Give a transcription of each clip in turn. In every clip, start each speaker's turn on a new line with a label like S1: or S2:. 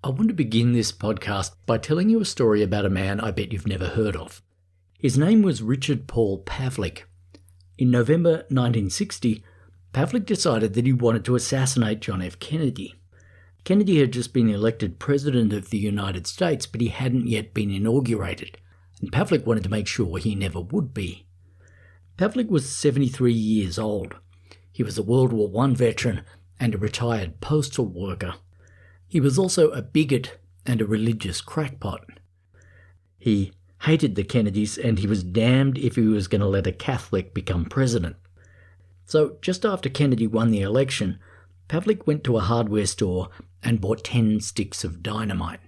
S1: I want to begin this podcast by telling you a story about a man I bet you've never heard of. His name was Richard Paul Pavlik. In November 1960, Pavlik decided that he wanted to assassinate John F. Kennedy. Kennedy had just been elected President of the United States, but he hadn't yet been inaugurated, and Pavlik wanted to make sure he never would be. Pavlik was 73 years old. He was a World War I veteran and a retired postal worker. He was also a bigot and a religious crackpot. He hated the Kennedys, and he was damned if he was going to let a Catholic become president. So just after Kennedy won the election, Pavlik went to a hardware store and bought 10 sticks of dynamite.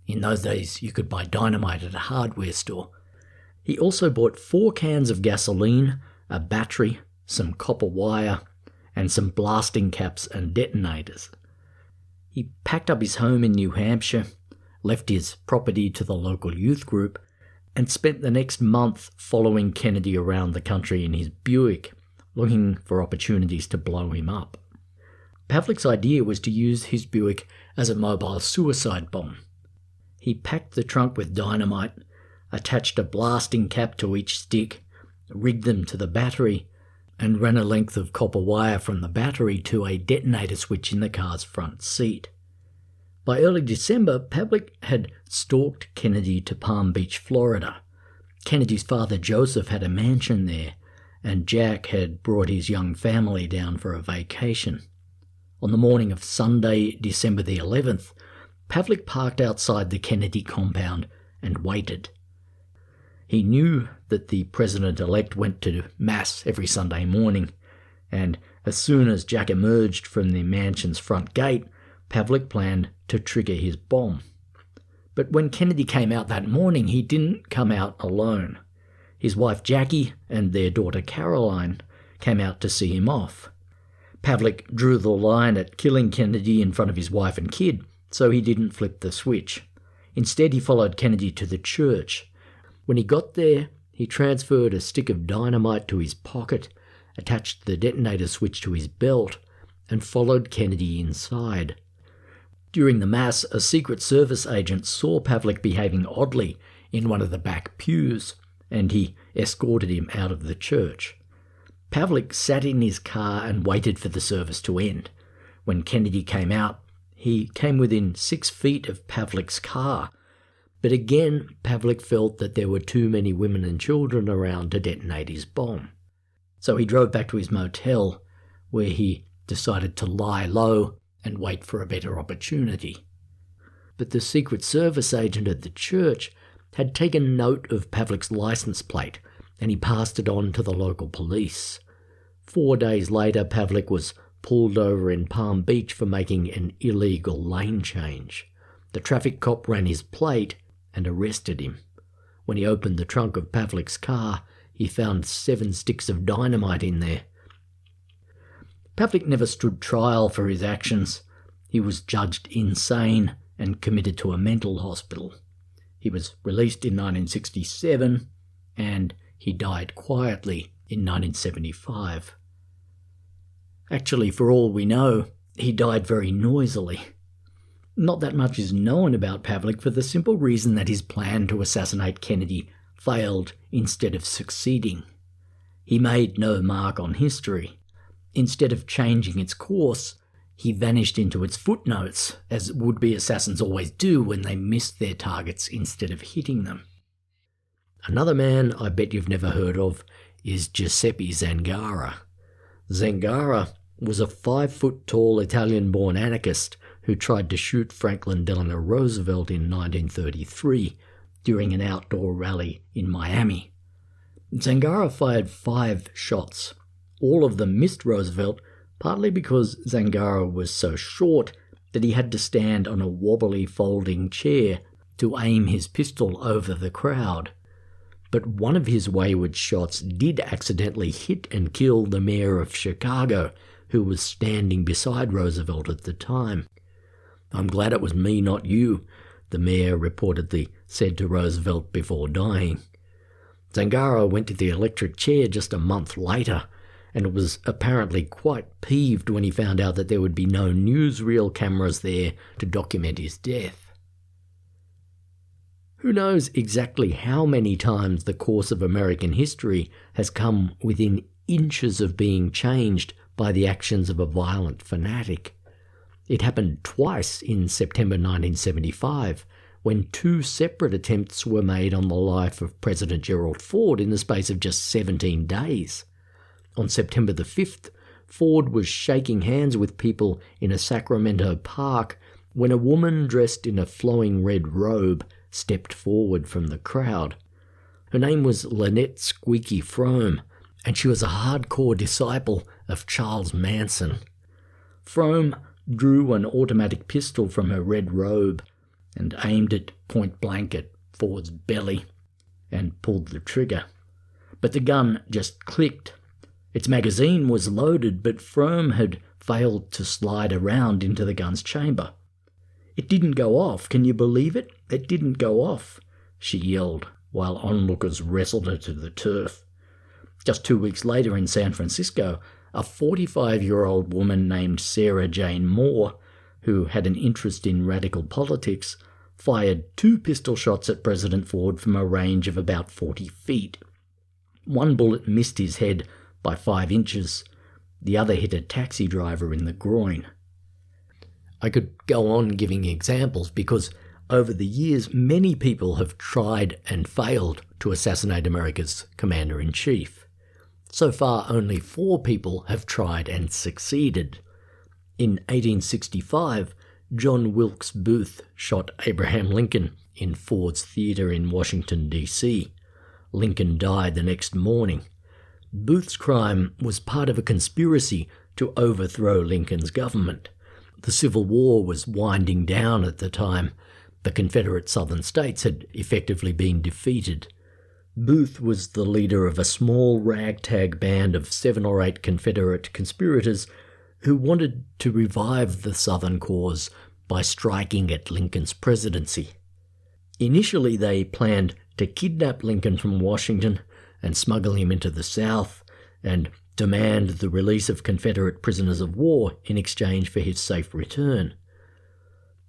S1: In those days, you could buy dynamite at a hardware store. He also bought 4 cans of gasoline, a battery, some copper wire, and some blasting caps and detonators. He packed up his home in New Hampshire, left his property to the local youth group, and spent the next month following Kennedy around the country in his Buick, looking for opportunities to blow him up. Pavlik's idea was to use his Buick as a mobile suicide bomb. He packed the trunk with dynamite, attached a blasting cap to each stick, rigged them to the battery, and ran a length of copper wire from the battery to a detonator switch in the car's front seat. By early December, Pavlik had stalked Kennedy to Palm Beach, Florida. Kennedy's father, Joseph, had a mansion there, and Jack had brought his young family down for a vacation. On the morning of Sunday, December the 11th, Pavlik parked outside the Kennedy compound and waited. He knew that the president-elect went to Mass every Sunday morning, and as soon as Jack emerged from the mansion's front gate, Pavlik planned to trigger his bomb. But when Kennedy came out that morning, he didn't come out alone. His wife Jackie and their daughter Caroline came out to see him off. Pavlik drew the line at killing Kennedy in front of his wife and kid, so he didn't flip the switch. Instead, he followed Kennedy to the church. When he got there, he transferred a stick of dynamite to his pocket, attached the detonator switch to his belt, and followed Kennedy inside. During the Mass, a Secret Service agent saw Pavlik behaving oddly in one of the back pews, and he escorted him out of the church. Pavlik sat in his car and waited for the service to end. When Kennedy came out, he came within 6 feet of Pavlik's car, but again Pavlik felt that there were too many women and children around to detonate his bomb. So he drove back to his motel, where he decided to lie low and wait for a better opportunity. But the Secret Service agent at the church had taken note of Pavlik's license plate, and he passed it on to the local police. 4 days later, Pavlik was pulled over in Palm Beach for making an illegal lane change. The traffic cop ran his plate and arrested him. When he opened the trunk of Pavlik's car, he found 7 sticks of dynamite in there. Pavlik never stood trial for his actions. He was judged insane and committed to a mental hospital. He was released in 1967, and he died quietly in 1975. Actually, for all we know, he died very noisily. Not that much is known about Pavlik for the simple reason that his plan to assassinate Kennedy failed instead of succeeding. He made no mark on history. Instead of changing its course, he vanished into its footnotes, as would-be assassins always do when they miss their targets instead of hitting them. Another man I bet you've never heard of is Giuseppe Zangara. Zangara was a 5-foot-tall Italian-born anarchist who tried to shoot Franklin Delano Roosevelt in 1933 during an outdoor rally in Miami. Zangara fired 5 shots. All of them missed Roosevelt, partly because Zangara was so short that he had to stand on a wobbly folding chair to aim his pistol over the crowd. But one of his wayward shots did accidentally hit and kill the mayor of Chicago, who was standing beside Roosevelt at the time. "I'm glad it was me, not you," the mayor reportedly said to Roosevelt before dying. Zangara went to the electric chair just a month later, and was apparently quite peeved when he found out that there would be no newsreel cameras there to document his death. Who knows exactly how many times the course of American history has come within inches of being changed by the actions of a violent fanatic. It happened twice in September 1975, when two separate attempts were made on the life of President Gerald Ford in the space of just 17 days. On September the 5th, Ford was shaking hands with people in a Sacramento park when a woman dressed in a flowing red robe stepped forward from the crowd. Her name was Lynette Squeaky Frome, and she was a hardcore disciple of Charles Manson. Frome drew an automatic pistol from her red robe and aimed it point blank at Ford's belly and pulled the trigger. But the gun just clicked. Its magazine was loaded, but Frome had failed to slide around into the gun's chamber. "It didn't go off, can you believe it? It didn't go off," she yelled, while onlookers wrestled her to the turf. Just 2 weeks later in San Francisco, a 45-year-old woman named Sarah Jane Moore, who had an interest in radical politics, fired 2 pistol shots at President Ford from a range of about 40 feet. One bullet missed his head by 5 inches. The other hit a taxi driver in the groin. I could go on giving examples because over the years many people have tried and failed to assassinate America's Commander-in-Chief. So far only 4 people have tried and succeeded. In 1865, John Wilkes Booth shot Abraham Lincoln in Ford's Theatre in Washington, D.C. Lincoln died the next morning. Booth's crime was part of a conspiracy to overthrow Lincoln's government. The Civil War was winding down at the time. The Confederate Southern states had effectively been defeated. Booth was the leader of a small ragtag band of 7 or 8 Confederate conspirators who wanted to revive the Southern cause by striking at Lincoln's presidency. Initially, they planned to kidnap Lincoln from Washington and smuggle him into the South and demand the release of Confederate prisoners of war in exchange for his safe return.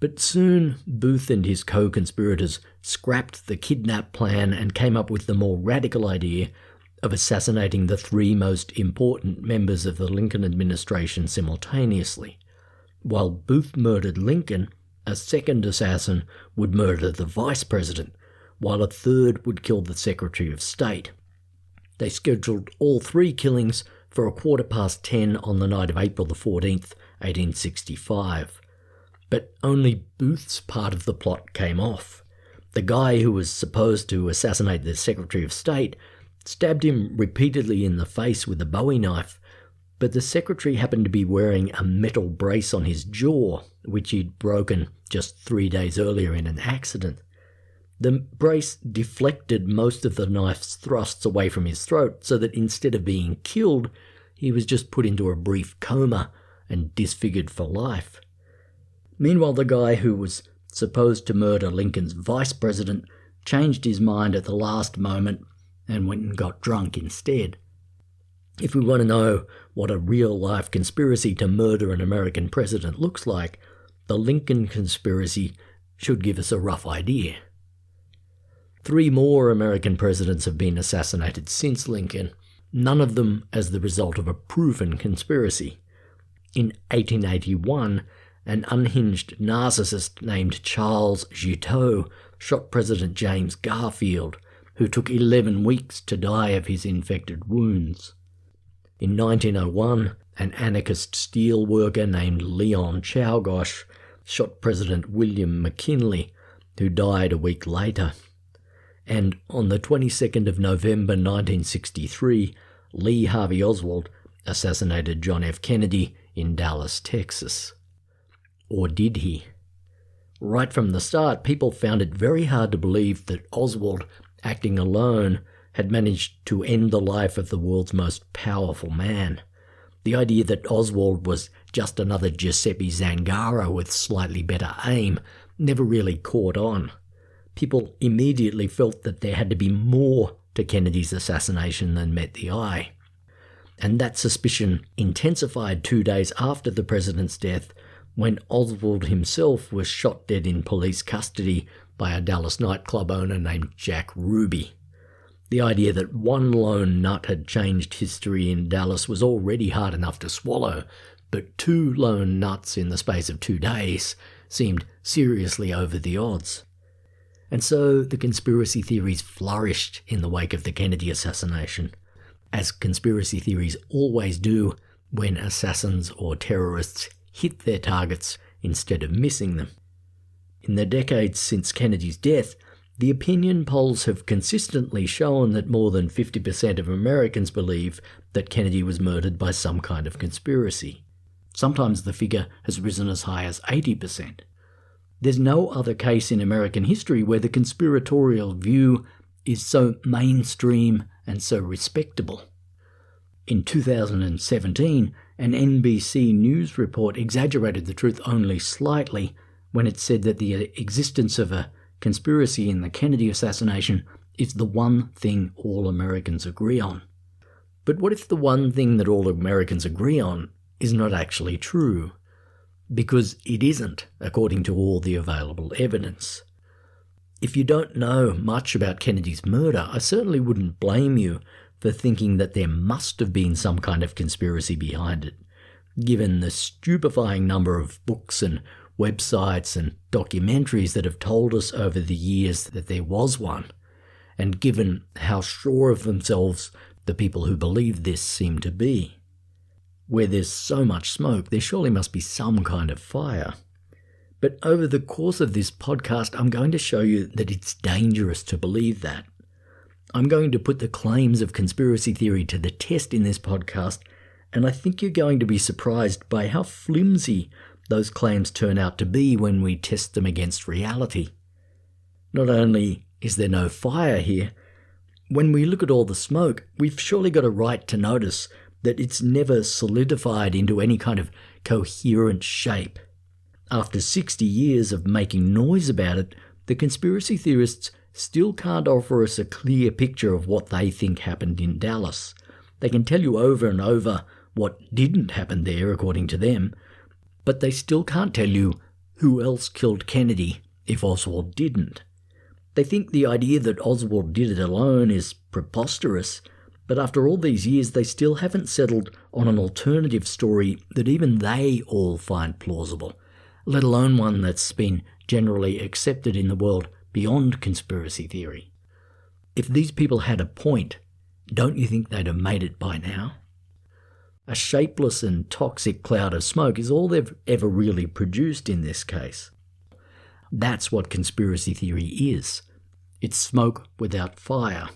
S1: But soon Booth and his co-conspirators scrapped the kidnap plan and came up with the more radical idea of assassinating the 3 most important members of the Lincoln administration simultaneously. While Booth murdered Lincoln, a second assassin would murder the vice president, while a third would kill the Secretary of State. They scheduled all 3 killings for 10:15 on the night of April the 14th, 1865. But only Booth's part of the plot came off. The guy who was supposed to assassinate the Secretary of State stabbed him repeatedly in the face with a Bowie knife, but the Secretary happened to be wearing a metal brace on his jaw, which he'd broken just 3 days earlier in an accident. The brace deflected most of the knife's thrusts away from his throat, so that instead of being killed, he was just put into a brief coma and disfigured for life. Meanwhile, the guy who was supposed to murder Lincoln's vice president changed his mind at the last moment and went and got drunk instead. If we want to know what a real-life conspiracy to murder an American president looks like, the Lincoln conspiracy should give us a rough idea. 3 more American presidents have been assassinated since Lincoln, none of them as the result of a proven conspiracy. In 1881, an unhinged narcissist named Charles Guiteau shot President James Garfield, who took 11 weeks to die of his infected wounds. In 1901, an anarchist steel worker named Leon Czolgosz shot President William McKinley, who died a week later. And on the 22nd of November 1963, Lee Harvey Oswald assassinated John F. Kennedy in Dallas, Texas. Or did he? Right from the start, people found it very hard to believe that Oswald, acting alone, had managed to end the life of the world's most powerful man. The idea that Oswald was just another Giuseppe Zangara with slightly better aim never really caught on. People immediately felt that there had to be more to Kennedy's assassination than met the eye. And that suspicion intensified 2 days after the president's death, when Oswald himself was shot dead in police custody by a Dallas nightclub owner named Jack Ruby. The idea that one lone nut had changed history in Dallas was already hard enough to swallow, but 2 lone nuts in the space of 2 days seemed seriously over the odds. And so the conspiracy theories flourished in the wake of the Kennedy assassination, as conspiracy theories always do when assassins or terrorists hit their targets instead of missing them. In the decades since Kennedy's death, the opinion polls have consistently shown that more than 50% of Americans believe that Kennedy was murdered by some kind of conspiracy. Sometimes the figure has risen as high as 80%. There's no other case in American history where the conspiratorial view is so mainstream and so respectable. In 2017, an NBC News report exaggerated the truth only slightly when it said that the existence of a conspiracy in the Kennedy assassination is the one thing all Americans agree on. But what if the one thing that all Americans agree on is not actually true? Because it isn't, according to all the available evidence. If you don't know much about Kennedy's murder, I certainly wouldn't blame you for thinking that there must have been some kind of conspiracy behind it, given the stupefying number of books and websites and documentaries that have told us over the years that there was one, and given how sure of themselves the people who believe this seem to be. Where there's so much smoke, there surely must be some kind of fire. But over the course of this podcast, I'm going to show you that it's dangerous to believe that. I'm going to put the claims of conspiracy theory to the test in this podcast, and I think you're going to be surprised by how flimsy those claims turn out to be when we test them against reality. Not only is there no fire here, when we look at all the smoke, we've surely got a right to notice that it's never solidified into any kind of coherent shape. After 60 years of making noise about it, the conspiracy theorists still can't offer us a clear picture of what they think happened in Dallas. They can tell you over and over what didn't happen there, according to them, but they still can't tell you who else killed Kennedy if Oswald didn't. They think the idea that Oswald did it alone is preposterous, but after all these years they still haven't settled on an alternative story that even they all find plausible, let alone one that's been generally accepted in the world beyond conspiracy theory. If these people had a point, don't you think they'd have made it by now? A shapeless and toxic cloud of smoke is all they've ever really produced in this case. That's what conspiracy theory is. It's smoke without fire.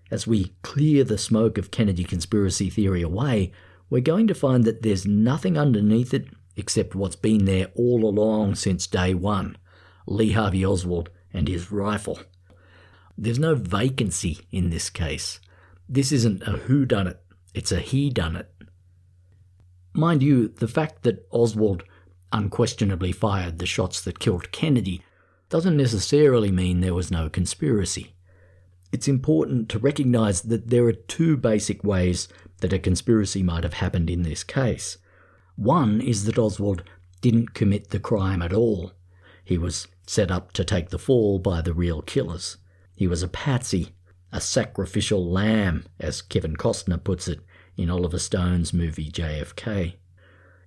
S1: As we clear the smoke of Kennedy conspiracy theory away, we're going to find that there's nothing underneath it except what's been there all along since day one, Lee Harvey Oswald and his rifle. There's no vacancy in this case. This isn't a whodunit, it's a he-done-it. Mind you, the fact that Oswald unquestionably fired the shots that killed Kennedy doesn't necessarily mean there was no conspiracy. It's important to recognise that there are 2 basic ways that a conspiracy might have happened in this case. One is that Oswald didn't commit the crime at all. He was set up to take the fall by the real killers. He was a patsy, a sacrificial lamb, as Kevin Costner puts it in Oliver Stone's movie JFK.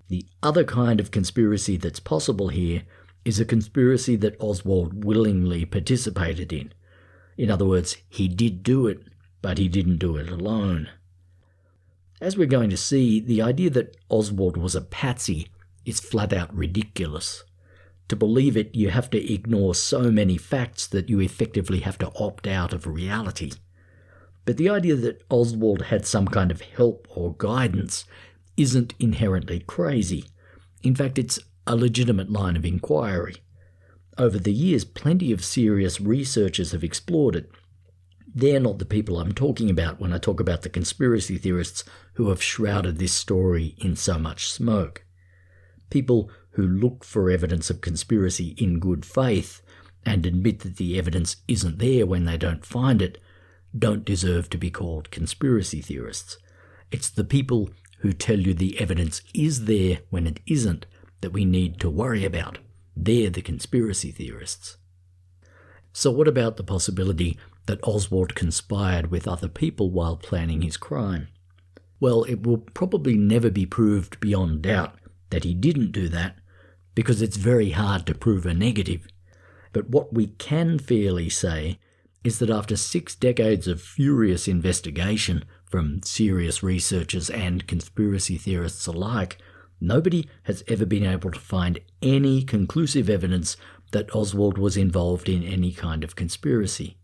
S1: The other kind of conspiracy that's possible here is a conspiracy that Oswald willingly participated in. In other words, he did do it, but he didn't do it alone. As we're going to see, the idea that Oswald was a patsy is flat out ridiculous. To believe it, you have to ignore so many facts that you effectively have to opt out of reality. But the idea that Oswald had some kind of help or guidance isn't inherently crazy. In fact, it's a legitimate line of inquiry. Over the years, plenty of serious researchers have explored it. They're not the people I'm talking about when I talk about the conspiracy theorists who have shrouded this story in so much smoke. People who look for evidence of conspiracy in good faith and admit that the evidence isn't there when they don't find it don't deserve to be called conspiracy theorists. It's the people who tell you the evidence is there when it isn't that we need to worry about. They're the conspiracy theorists. So what about the possibility that Oswald conspired with other people while planning his crime? Well, it will probably never be proved beyond doubt that he didn't do that, because it's very hard to prove a negative. But what we can fairly say is that after 6 decades of furious investigation from serious researchers and conspiracy theorists alike, nobody has ever been able to find any conclusive evidence that Oswald was involved in any kind of conspiracy.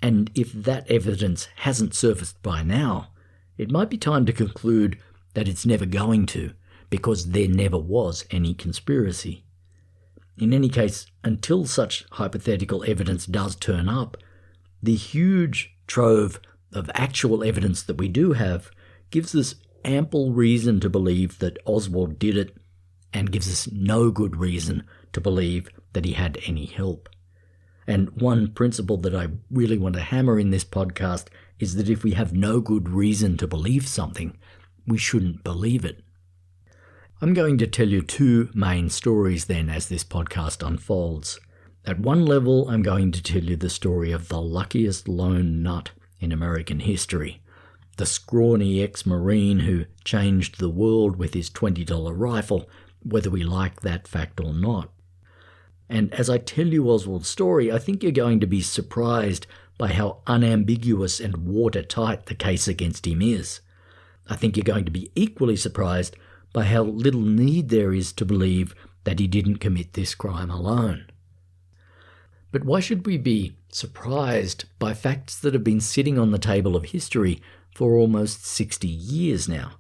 S1: And if that evidence hasn't surfaced by now, it might be time to conclude that it's never going to, because there never was any conspiracy. In any case, until such hypothetical evidence does turn up, the huge trove of actual evidence that we do have gives us ample reason to believe that Oswald did it, and gives us no good reason to believe that he had any help. And one principle that I really want to hammer in this podcast is that if we have no good reason to believe something, we shouldn't believe it. I'm going to tell you 2 main stories then as this podcast unfolds. At one level, I'm going to tell you the story of the luckiest lone nut in American history, the scrawny ex-Marine who changed the world with his $20 rifle, whether we like that fact or not. And as I tell you Oswald's story, I think you're going to be surprised by how unambiguous and watertight the case against him is. I think you're going to be equally surprised by how little need there is to believe that he didn't commit this crime alone. But why should we be surprised by facts that have been sitting on the table of history for almost 60 years now?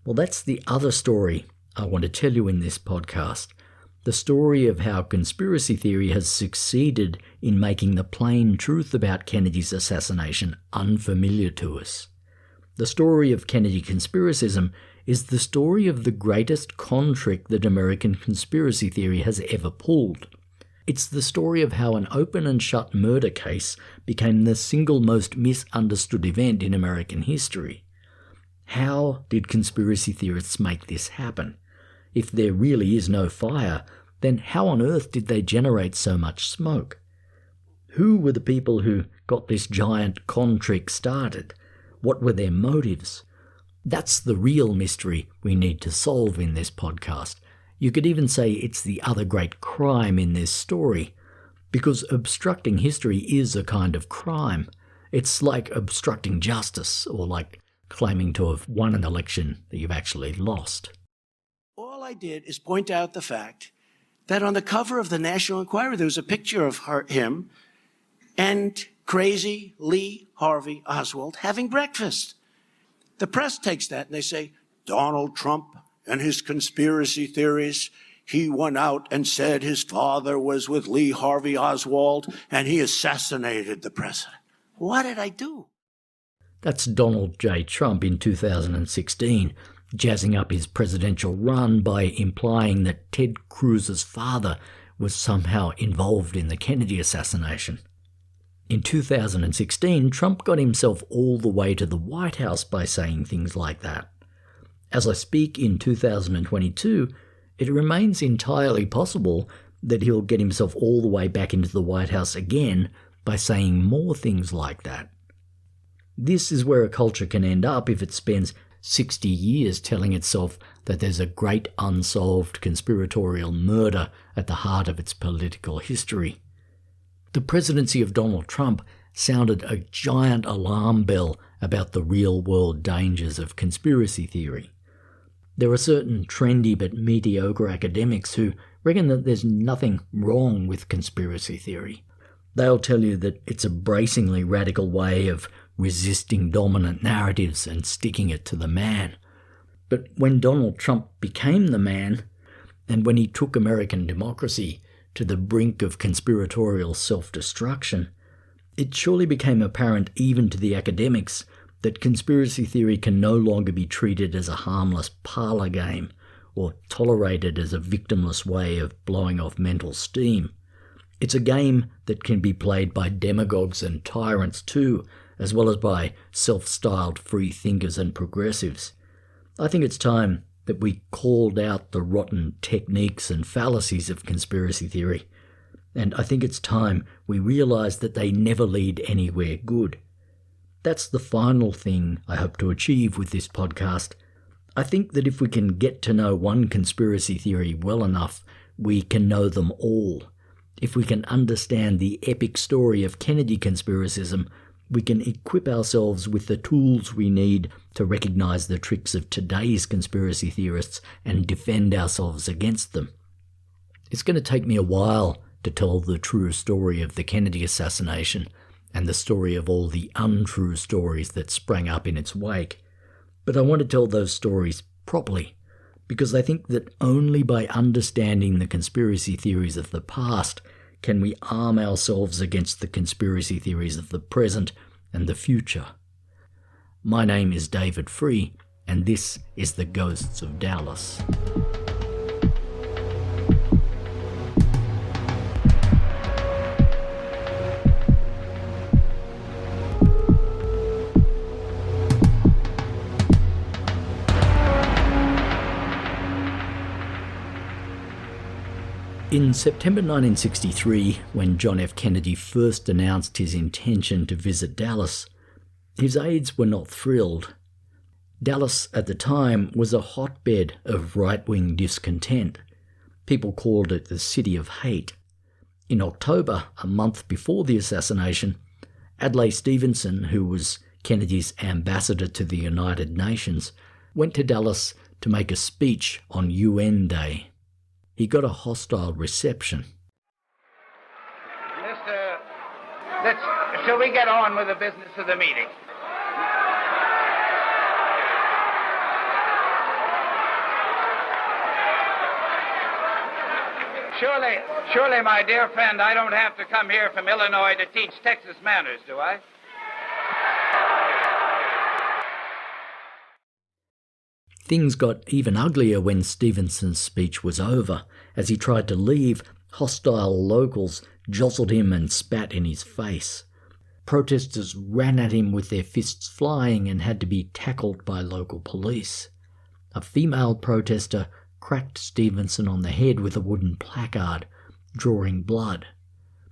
S1: Well, that's the other story I want to tell you in this podcast. The story of how conspiracy theory has succeeded in making the plain truth about Kennedy's assassination unfamiliar to us. The story of Kennedy conspiracism is the story of the greatest con trick that American conspiracy theory has ever pulled. It's the story of how an open and shut murder case became the single most misunderstood event in American history. How did conspiracy theorists make this happen? If there really is no fire, then how on earth did they generate so much smoke? Who were the people who got this giant con trick started? What were their motives? That's the real mystery we need to solve in this podcast. You could even say it's the other great crime in this story, because obstructing history is a kind of crime. It's like obstructing justice, or like claiming to have won an election that you've actually lost.
S2: All I did is point out the fact that on the cover of the National Enquirer, there was a picture of him and crazy Lee Harvey Oswald having breakfast. The press takes that and they say, Donald Trump and his conspiracy theories, he went out and said his father was with Lee Harvey Oswald and he assassinated the president. What did I do?
S1: That's Donald J. Trump in 2016, jazzing up his presidential run by implying that Ted Cruz's father was somehow involved in the Kennedy assassination. In 2016, Trump got himself all the way to the White House by saying things like that. As I speak in 2022, it remains entirely possible that he'll get himself all the way back into the White House again by saying more things like that. This is where a culture can end up if it spends 60 years telling itself that there's a great unsolved conspiratorial murder at the heart of its political history. The presidency of Donald Trump sounded a giant alarm bell about the real-world dangers of conspiracy theory. There are certain trendy but mediocre academics who reckon that there's nothing wrong with conspiracy theory. They'll tell you that it's a bracingly radical way of resisting dominant narratives and sticking it to the man. But when Donald Trump became the man, and when he took American democracy to the brink of conspiratorial self-destruction, it surely became apparent even to the academics that conspiracy theory can no longer be treated as a harmless parlour game or tolerated as a victimless way of blowing off mental steam. It's a game that can be played by demagogues and tyrants too, as well as by self-styled free thinkers and progressives. I think it's time that we called out the rotten techniques and fallacies of conspiracy theory, and I think it's time we realised that they never lead anywhere good. That's the final thing I hope to achieve with this podcast. I think that if we can get to know one conspiracy theory well enough, we can know them all. If we can understand the epic story of Kennedy conspiracism, we can equip ourselves with the tools we need to recognise the tricks of today's conspiracy theorists and defend ourselves against them. It's going to take me a while to tell the true story of the Kennedy assassination and the story of all the untrue stories that sprang up in its wake. But I want to tell those stories properly, because I think that only by understanding the conspiracy theories of the past can we arm ourselves against the conspiracy theories of the present and the future. My name is David Free, and this is The Ghosts of Dallas. In September 1963, when John F. Kennedy first announced his intention to visit Dallas, his aides were not thrilled. Dallas at the time was a hotbed of right-wing discontent. People called it the City of Hate. In October, a month before the assassination, Adlai Stevenson, who was Kennedy's ambassador to the United Nations, went to Dallas to make a speech on UN Day. He got a hostile reception.
S3: Shall we get on with the business of the meeting? Surely, my dear friend, I don't have to come here from Illinois to teach Texas manners, do I?
S1: Things got even uglier when Stevenson's speech was over. As he tried to leave, hostile locals jostled him and spat in his face. Protesters ran at him with their fists flying and had to be tackled by local police. A female protester cracked Stevenson on the head with a wooden placard, drawing blood.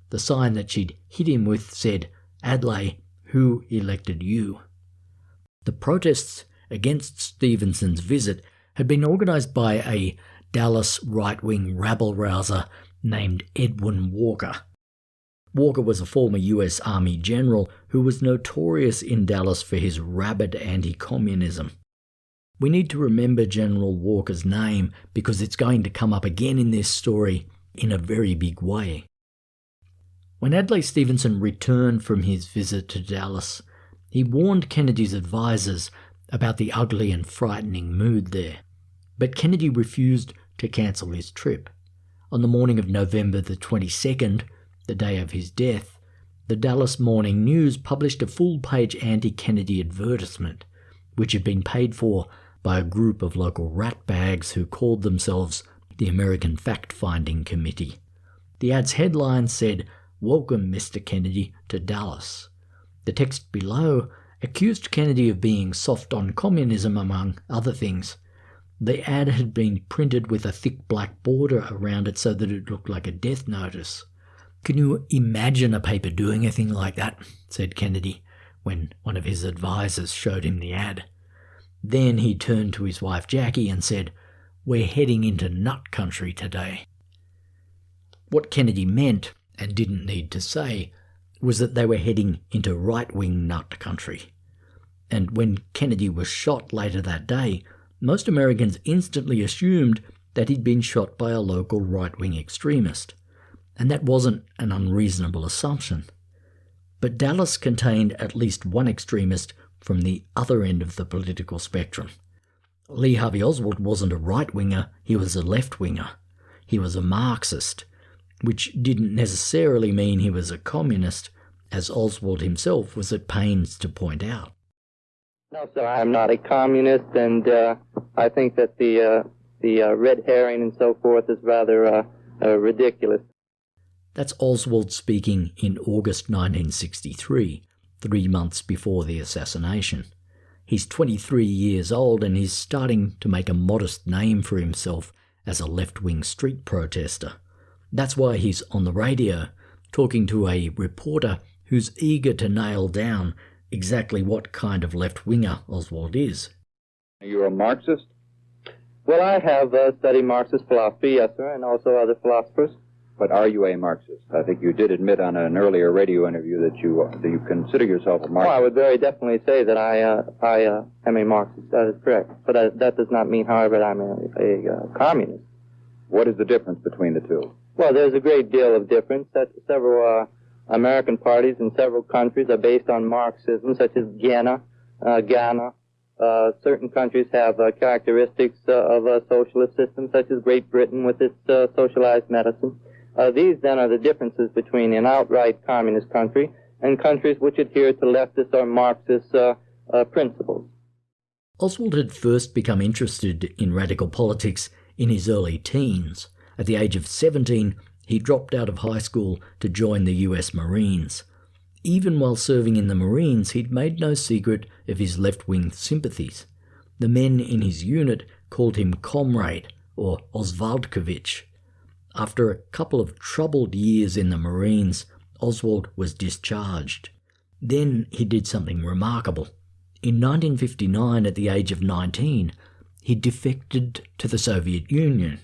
S1: The sign that she'd hit him with said, "Adlai, who elected you?" The protests against Stevenson's visit had been organised by a Dallas right-wing rabble-rouser named Edwin Walker. Walker was a former US Army general who was notorious in Dallas for his rabid anti-communism. We need to remember General Walker's name because it's going to come up again in this story in a very big way. When Adlai Stevenson returned from his visit to Dallas, he warned Kennedy's advisers about the ugly and frightening mood there. But Kennedy refused to cancel his trip. On the morning of November the 22nd, the day of his death, the Dallas Morning News published a full-page anti-Kennedy advertisement, which had been paid for by a group of local ratbags who called themselves the American Fact-Finding Committee. The ad's headline said, "Welcome, Mr. Kennedy, to Dallas." The text below accused Kennedy of being soft on communism, among other things. The ad had been printed with a thick black border around it so that it looked like a death notice. "Can you imagine a paper doing a thing like that?" said Kennedy, when one of his advisers showed him the ad. Then he turned to his wife Jackie and said, "We're heading into nut country today." What Kennedy meant, and didn't need to say, was that they were heading into right-wing nut country. And when Kennedy was shot later that day, most Americans instantly assumed that he'd been shot by a local right-wing extremist. And that wasn't an unreasonable assumption. But Dallas contained at least one extremist from the other end of the political spectrum. Lee Harvey Oswald wasn't a right-winger, he was a left-winger. He was a Marxist, which didn't necessarily mean he was a communist, as Oswald himself was at pains to point out.
S4: No, sir, I'm not a communist, and I think that the red herring and so forth is rather ridiculous.
S1: That's Oswald speaking in August 1963, 3 months before the assassination. He's 23 years old and he's starting to make a modest name for himself as a left-wing street protester. That's why he's on the radio, talking to a reporter who's eager to nail down exactly what kind of left-winger Oswald is.
S5: Are you a Marxist?
S4: Well, I have studied Marxist philosophy, yes, sir, and also other philosophers.
S5: But are you a Marxist? I think you did admit on an earlier radio interview that you consider yourself a Marxist.
S4: Oh, I would very definitely say that I am a Marxist. That is correct. But that does not mean, however, that I'm a communist.
S5: What is the difference between the two?
S4: Well, there's a great deal of difference. Several American parties in several countries are based on Marxism, such as Ghana. Certain countries have characteristics of a socialist system, such as Great Britain with its socialized medicine. These, then, are the differences between an outright communist country and countries which adhere to leftist or Marxist principles.
S1: Oswald had first become interested in radical politics in his early teens. At the age of 17, he dropped out of high school to join the US Marines. Even while serving in the Marines, he'd made no secret of his left-wing sympathies. The men in his unit called him Comrade, or Oswaldkovich. After a couple of troubled years in the Marines, Oswald was discharged. Then he did something remarkable. In 1959, at the age of 19, he defected to the Soviet Union,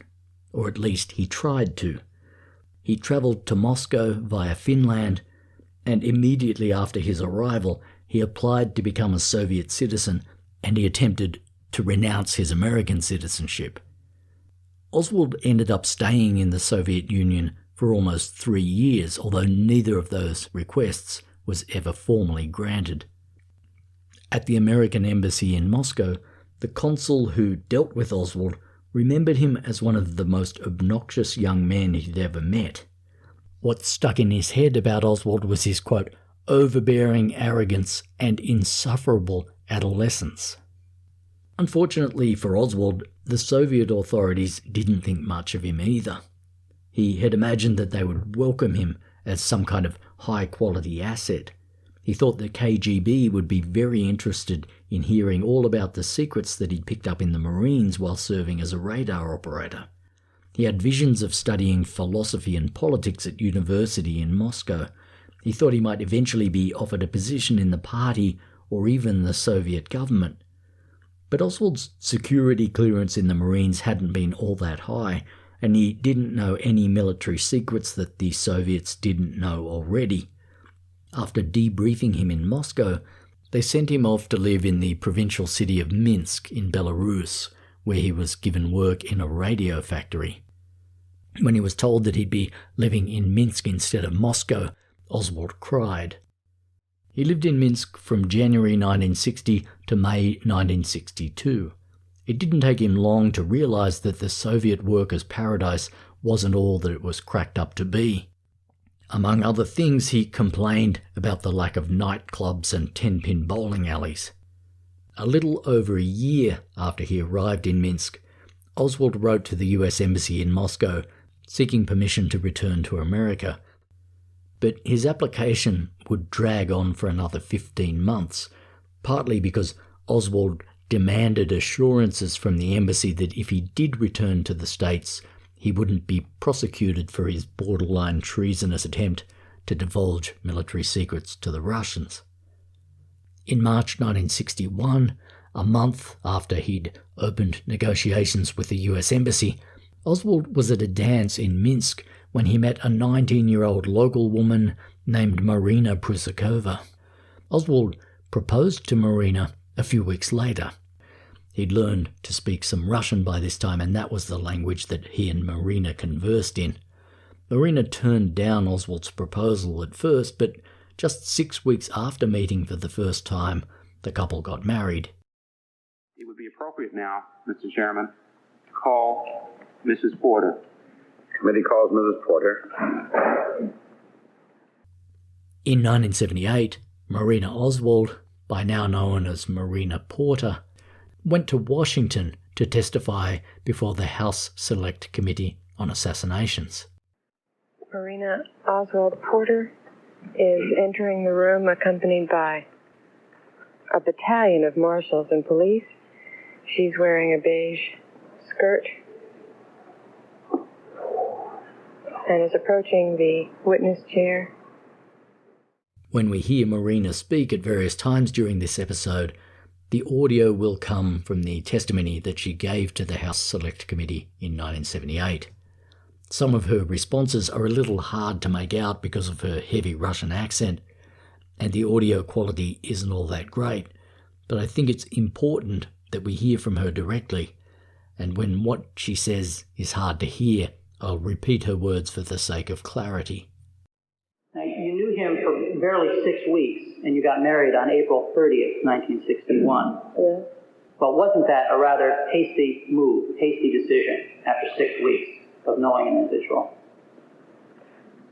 S1: or at least he tried to. He travelled to Moscow via Finland, and immediately after his arrival, he applied to become a Soviet citizen, and he attempted to renounce his American citizenship. Oswald ended up staying in the Soviet Union for almost 3 years, although neither of those requests was ever formally granted. At the American embassy in Moscow, the consul who dealt with Oswald remembered him as one of the most obnoxious young men he'd ever met. What stuck in his head about Oswald was his, quote, overbearing arrogance and insufferable adolescence. Unfortunately for Oswald, the Soviet authorities didn't think much of him either. He had imagined that they would welcome him as some kind of high-quality asset. He thought the KGB would be very interested in hearing all about the secrets that he'd picked up in the Marines while serving as a radar operator. He had visions of studying philosophy and politics at university in Moscow. He thought he might eventually be offered a position in the party or even the Soviet government. But Oswald's security clearance in the Marines hadn't been all that high, and he didn't know any military secrets that the Soviets didn't know already. After debriefing him in Moscow, they sent him off to live in the provincial city of Minsk in Belarus, where he was given work in a radio factory. When he was told that he'd be living in Minsk instead of Moscow, Oswald cried. He lived in Minsk from January 1960 to May 1962. It didn't take him long to realise that the Soviet workers' paradise wasn't all that it was cracked up to be. Among other things, he complained about the lack of nightclubs and 10-pin bowling alleys. A little over a year after he arrived in Minsk, Oswald wrote to the US Embassy in Moscow seeking permission to return to America. But his application would drag on for another 15 months, partly because Oswald demanded assurances from the embassy that if he did return to the States, he wouldn't be prosecuted for his borderline treasonous attempt to divulge military secrets to the Russians. In March 1961, a month after he'd opened negotiations with the US Embassy, Oswald was at a dance in Minsk when he met a 19-year-old local woman named Marina Prusakova. Oswald proposed to Marina a few weeks later. He'd learned to speak some Russian by this time, and that was the language that he and Marina conversed in. Marina turned down Oswald's proposal at first, but just 6 weeks after meeting for the first time, the couple got married.
S6: It would be appropriate now, Mr. Chairman, to call Mrs. Porter.
S5: Committee calls Mrs. Porter.
S1: In 1978, Marina Oswald, by now known as Marina Porter, went to Washington to testify before the House Select Committee on Assassinations.
S7: Marina Oswald Porter, is entering the room accompanied by a battalion of marshals and police. She's wearing a beige skirt and is approaching the witness chair.
S1: When we hear Marina speak at various times during this episode, the audio will come from the testimony that she gave to the House Select Committee in 1978. Some of her responses are a little hard to make out because of her heavy Russian accent, and the audio quality isn't all that great, but I think it's important that we hear from her directly, and when what she says is hard to hear, I'll repeat her words for the sake of clarity.
S8: Now, you knew him for barely 6 weeks, and you got married on April 30th, 1961.
S7: Yes.
S8: But wasn't that a rather hasty move, hasty decision after 6 weeks of knowing an individual?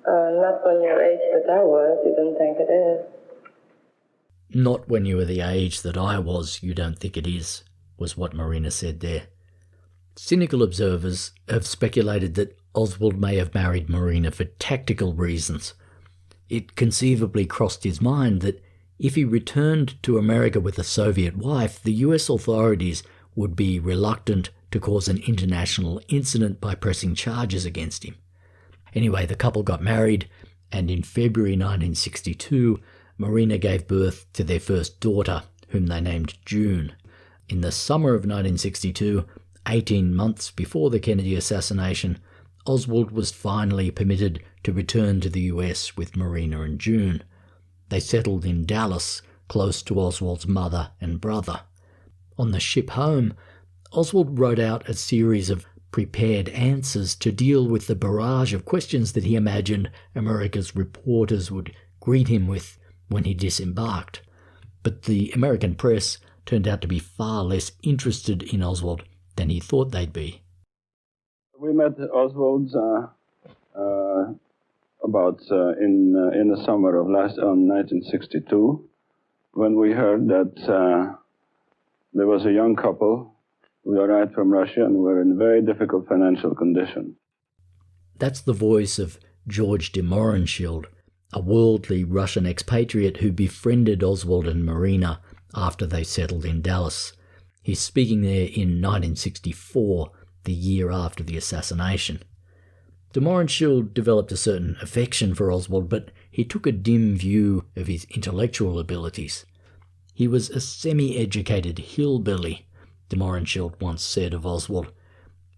S7: Not when your age that I was, you don't think it is.
S1: Not when you were the age that I was, you don't think it is, was what Marina said there. Cynical observers have speculated that Oswald may have married Marina for tactical reasons. It conceivably crossed his mind that if he returned to America with a Soviet wife, the US authorities would be reluctant to cause an international incident by pressing charges against him. Anyway, the couple got married, and in February 1962, Marina gave birth to their first daughter, whom they named June. In the summer of 1962, 18 months before the Kennedy assassination, Oswald was finally permitted to return to the US with Marina and June. They settled in Dallas, close to Oswald's mother and brother. On the ship home, Oswald wrote out a series of prepared answers to deal with the barrage of questions that he imagined America's reporters would greet him with when he disembarked. But the American press turned out to be far less interested in Oswald than he thought they'd be.
S9: We met Oswald in the summer of 1962, when we heard that there was a young couple who arrived from Russia and were in very difficult financial condition.
S1: That's the voice of George de Mohrenschildt, a worldly Russian expatriate who befriended Oswald and Marina after they settled in Dallas. He's speaking there in 1964, the year after the assassination. De Mohrenschildt developed a certain affection for Oswald, but he took a dim view of his intellectual abilities. He was a semi-educated hillbilly, de Mohrenschildt once said of Oswald,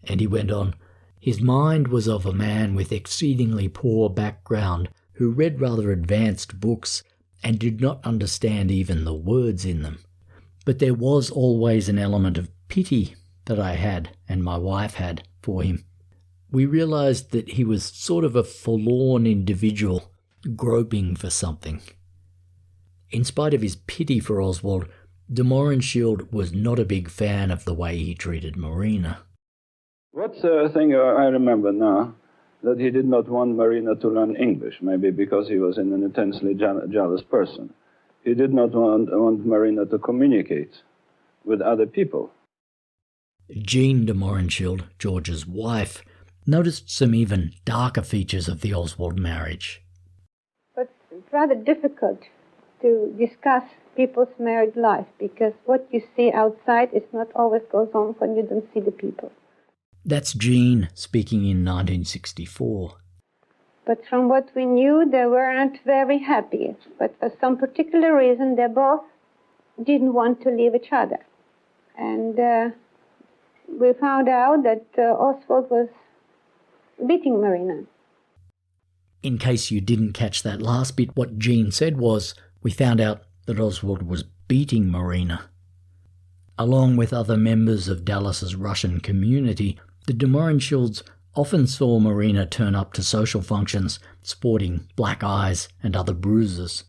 S1: and he went on, his mind was of a man with exceedingly poor background who read rather advanced books and did not understand even the words in them. But there was always an element of pity that I had and my wife had for him. We realised that he was sort of a forlorn individual, groping for something. In spite of his pity for Oswald, de Mohrenschildt was not a big fan of the way he treated Marina.
S9: What's the thing I remember now? That he did not want Marina to learn English, maybe because he was an intensely jealous person. He did not want Marina to communicate with other people.
S1: Jean de Mohrenschildt, George's wife, noticed some even darker features of the Oswald marriage.
S10: But it's rather difficult to discuss people's married life because what you see outside is not always goes on when you don't see the people.
S1: That's Jean speaking in 1964.
S10: But from what we knew, they weren't very happy. But for some particular reason, they both didn't want to leave each other. And we found out that Oswald was beating Marina.
S1: In case you didn't catch that last bit, what Jean said was, we found out that Oswald was beating Marina. Along with other members of Dallas's Russian community, the de Mohrenschildts often saw Marina turn up to social functions sporting black eyes and other bruises.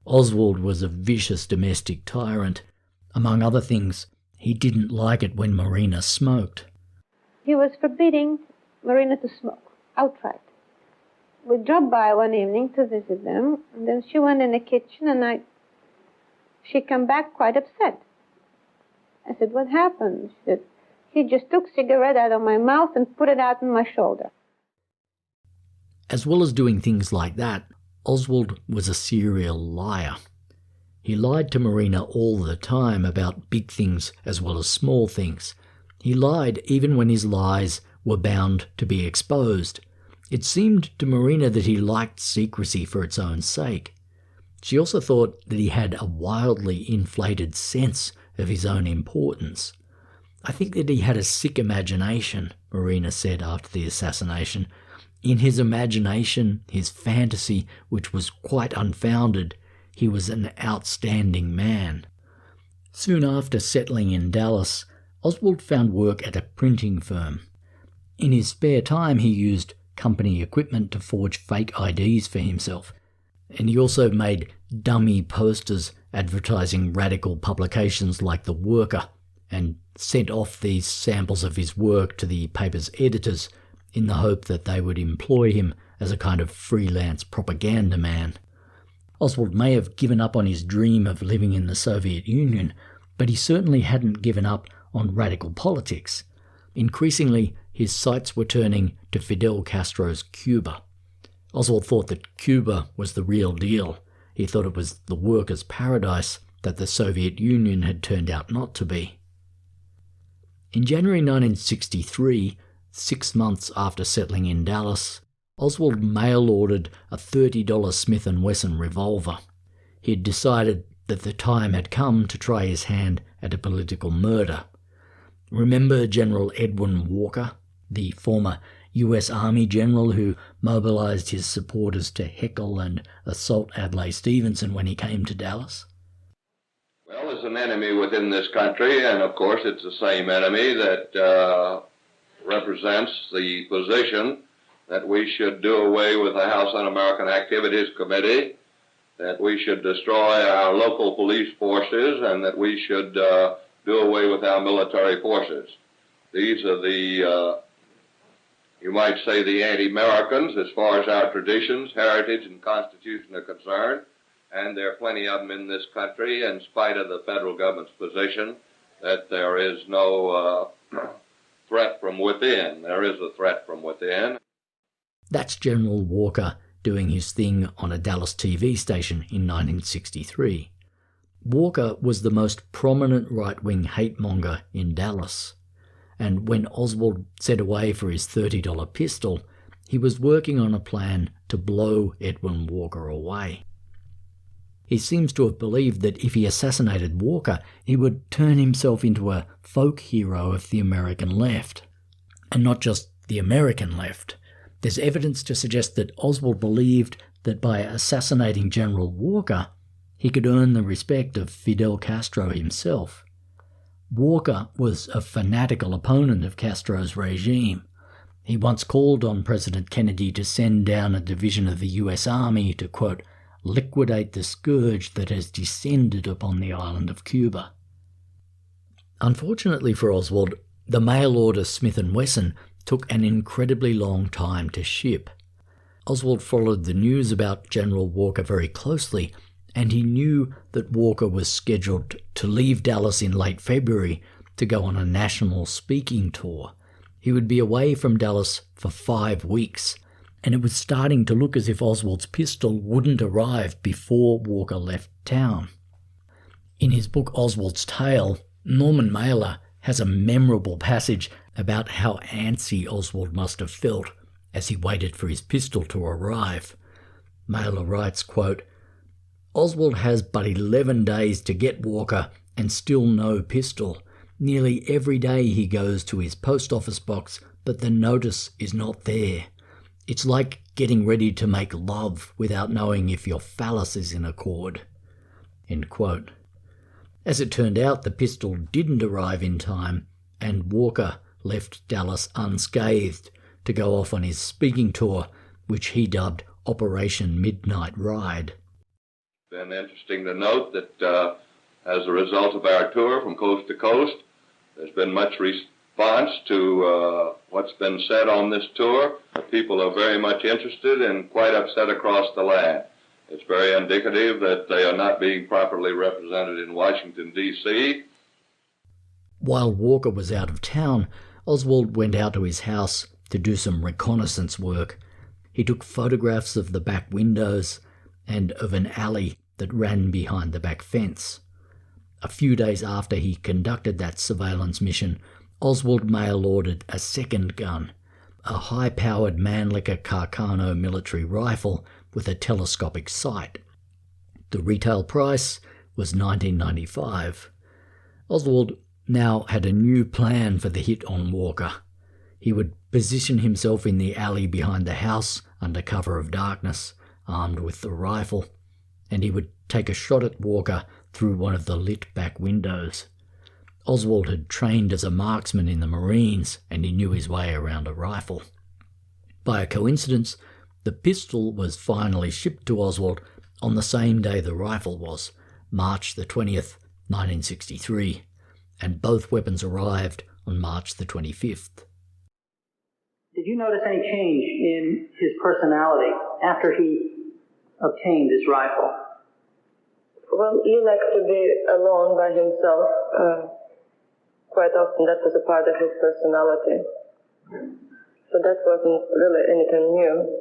S1: Oswald was a vicious domestic tyrant. Among other things, he didn't like it when Marina smoked.
S10: He was forbidding Marina to smoke, outright. We dropped by one evening to visit them, and then she went in the kitchen, and she came back quite upset. I said, what happened? She said, he just took cigarette out of my mouth and put it out on my shoulder.
S1: As well as doing things like that, Oswald was a serial liar. He lied to Marina all the time about big things as well as small things. He lied even when his lies were bound to be exposed. It seemed to Marina that he liked secrecy for its own sake. She also thought that he had a wildly inflated sense of his own importance. "I think that he had a sick imagination," Marina said after the assassination. "In his imagination, his fantasy, which was quite unfounded, he was an outstanding man." Soon after settling in Dallas, Oswald found work at a printing firm. In his spare time, he used company equipment to forge fake IDs for himself, and he also made dummy posters advertising radical publications like The Worker, and sent off these samples of his work to the paper's editors in the hope that they would employ him as a kind of freelance propaganda man. Oswald may have given up on his dream of living in the Soviet Union, but he certainly hadn't given up on radical politics. Increasingly, his sights were turning to Fidel Castro's Cuba. Oswald thought that Cuba was the real deal. He thought it was the workers' paradise that the Soviet Union had turned out not to be. In January 1963, 6 months after settling in Dallas, Oswald mail-ordered a $30 Smith & Wesson revolver. He had decided that the time had come to try his hand at a political murder. Remember General Edwin Walker, the former US Army general who mobilized his supporters to heckle and assault Adlai Stevenson when he came to Dallas?
S11: Well, there's an enemy within this country, and of course it's the same enemy that represents the position that we should do away with the House Un-American Activities Committee, that we should destroy our local police forces, and that we should do away with our military forces. These are the, you might say, the anti-Americans as far as our traditions, heritage, and Constitution are concerned, and there are plenty of them in this country, in spite of the federal government's position that there is no threat from within. There is a threat from within.
S1: That's General Walker doing his thing on a Dallas TV station in 1963. Walker was the most prominent right-wing hate-monger in Dallas, and when Oswald set away for his $30 pistol, he was working on a plan to blow Edwin Walker away. He seems to have believed that if he assassinated Walker, he would turn himself into a folk hero of the American left. And not just the American left. There's evidence to suggest that Oswald believed that by assassinating General Walker, he could earn the respect of Fidel Castro himself. Walker was a fanatical opponent of Castro's regime. He once called on President Kennedy to send down a division of the US Army to, quote, liquidate the scourge that has descended upon the island of Cuba. Unfortunately for Oswald, the mail-order Smith & Wesson took an incredibly long time to ship. Oswald followed the news about General Walker very closely, and he knew that Walker was scheduled to leave Dallas in late February to go on a national speaking tour. He would be away from Dallas for 5 weeks, and it was starting to look as if Oswald's pistol wouldn't arrive before Walker left town. In his book Oswald's Tale, Norman Mailer has a memorable passage about how antsy Oswald must have felt as he waited for his pistol to arrive. Mailer writes, quote, Oswald has but 11 days to get Walker and still no pistol. Nearly every day he goes to his post office box, but the notice is not there. It's like getting ready to make love without knowing if your phallus is in accord. End quote. As it turned out, the pistol didn't arrive in time, and Walker left Dallas unscathed to go off on his speaking tour, which he dubbed Operation Midnight Ride.
S11: It's been interesting to note that as a result of our tour from coast to coast, there's been much response to what's been said on this tour. People are very much interested and quite upset across the land. It's very indicative that they are not being properly represented in Washington, D.C.
S1: While Walker was out of town, Oswald went out to his house to do some reconnaissance work. He took photographs of the back windows and of an alley that ran behind the back fence. A few days after he conducted that surveillance mission, Oswald mail-ordered a second gun, a high-powered Mannlicher Carcano military rifle with a telescopic sight. The retail price was $19.95. Oswald now had a new plan for the hit on Walker. He would position himself in the alley behind the house under cover of darkness, armed with the rifle, and he would take a shot at Walker through one of the lit back windows. Oswald had trained as a marksman in the Marines, and he knew his way around a rifle. By a coincidence, the pistol was finally shipped to Oswald on the same day the rifle was, March the 20th, 1963, and both weapons arrived on March the 25th.
S8: Did you notice any change in his personality after he obtained his rifle?
S7: Well, he likes to be alone by himself. Quite often that was a part of his personality. So that wasn't really anything new.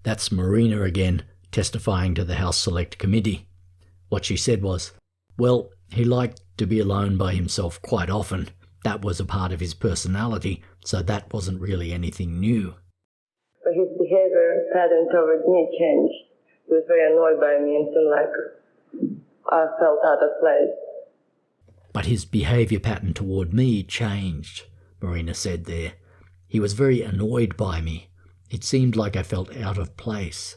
S1: That's Marina again, testifying to the House Select Committee. What she said was, well, he liked to be alone by himself quite often. That was a part of his personality, so that wasn't really anything new.
S7: But his behavior pattern towards me changed. He was very annoyed by me and seemed like I felt out of place.
S1: But his behaviour pattern toward me changed, Marina said there. He was very annoyed by me. It seemed like I felt out of place.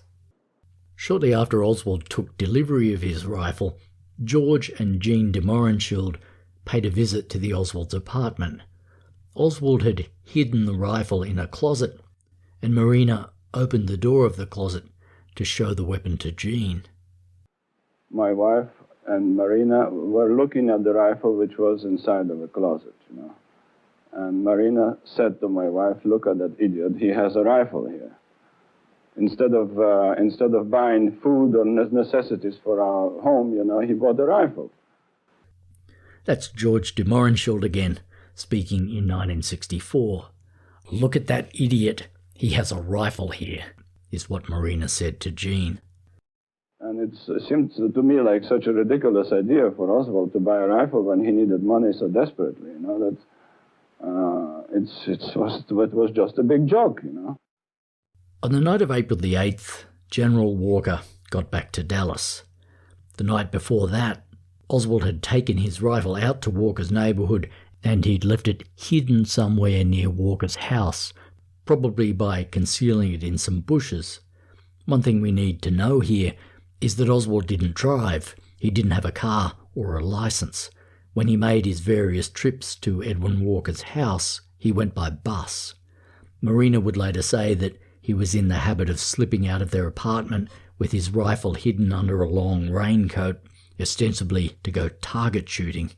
S1: Shortly after Oswald took delivery of his rifle, George and Jean de Mohrenschildt paid a visit to the Oswald's apartment. Oswald had hidden the rifle in a closet, and Marina opened the door of the closet to show the weapon to Jean.
S9: My wife and Marina were looking at the rifle which was inside of a closet, you know. And Marina said to my wife, "Look at that idiot, he has a rifle here. Instead of buying food or necessities for our home, you know, he bought a rifle."
S1: That's George de Mohrenschildt again, speaking in 1964. "Look at that idiot, he has a rifle here," is what Marina said to Jean.
S9: And it seemed to me like such a ridiculous idea for Oswald to buy a rifle when he needed money so desperately, you know, that it was just a big joke, you know.
S1: On the night of April the 8th, General Walker got back to Dallas. The night before that, Oswald had taken his rifle out to Walker's neighbourhood and he'd left it hidden somewhere near Walker's house, probably by concealing it in some bushes. One thing we need to know here is that Oswald didn't drive. He didn't have a car or a licence. When he made his various trips to Edwin Walker's house, he went by bus. Marina would later say that he was in the habit of slipping out of their apartment with his rifle hidden under a long raincoat, ostensibly to go target shooting.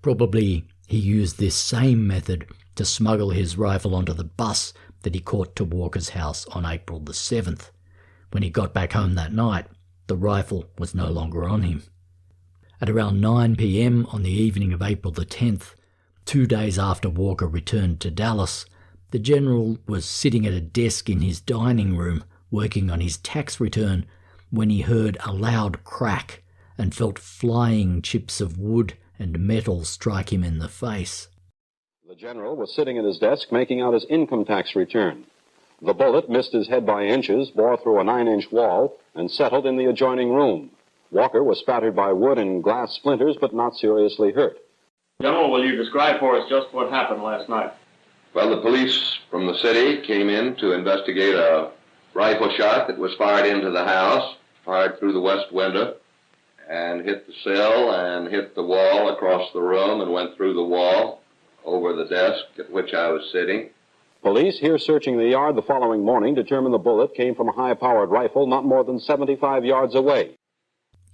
S1: Probably he used this same method to smuggle his rifle onto the bus that he caught to Walker's house on April the 7th. When he got back home that night, the rifle was no longer on him. At around 9 p.m. on the evening of April the 10th, 2 days after Walker returned to Dallas, the General was sitting at a desk in his dining room working on his tax return when he heard a loud crack and felt flying chips of wood and metal strike him in the face.
S12: The General was sitting at his desk making out his income tax return. The bullet missed his head by inches, bore through a 9-inch wall, and settled in the adjoining room. Walker was spattered by wood and glass splinters, but not seriously hurt.
S13: General, will you describe for us just what happened last night?
S11: Well, the police from the city came in to investigate a rifle shot that was fired into the house, fired through the west window, and hit the sill and hit the wall across the room and went through the wall over the desk at which I was sitting.
S12: Police, here searching the yard the following morning, determined the bullet came from a high-powered rifle not more than 75 yards away.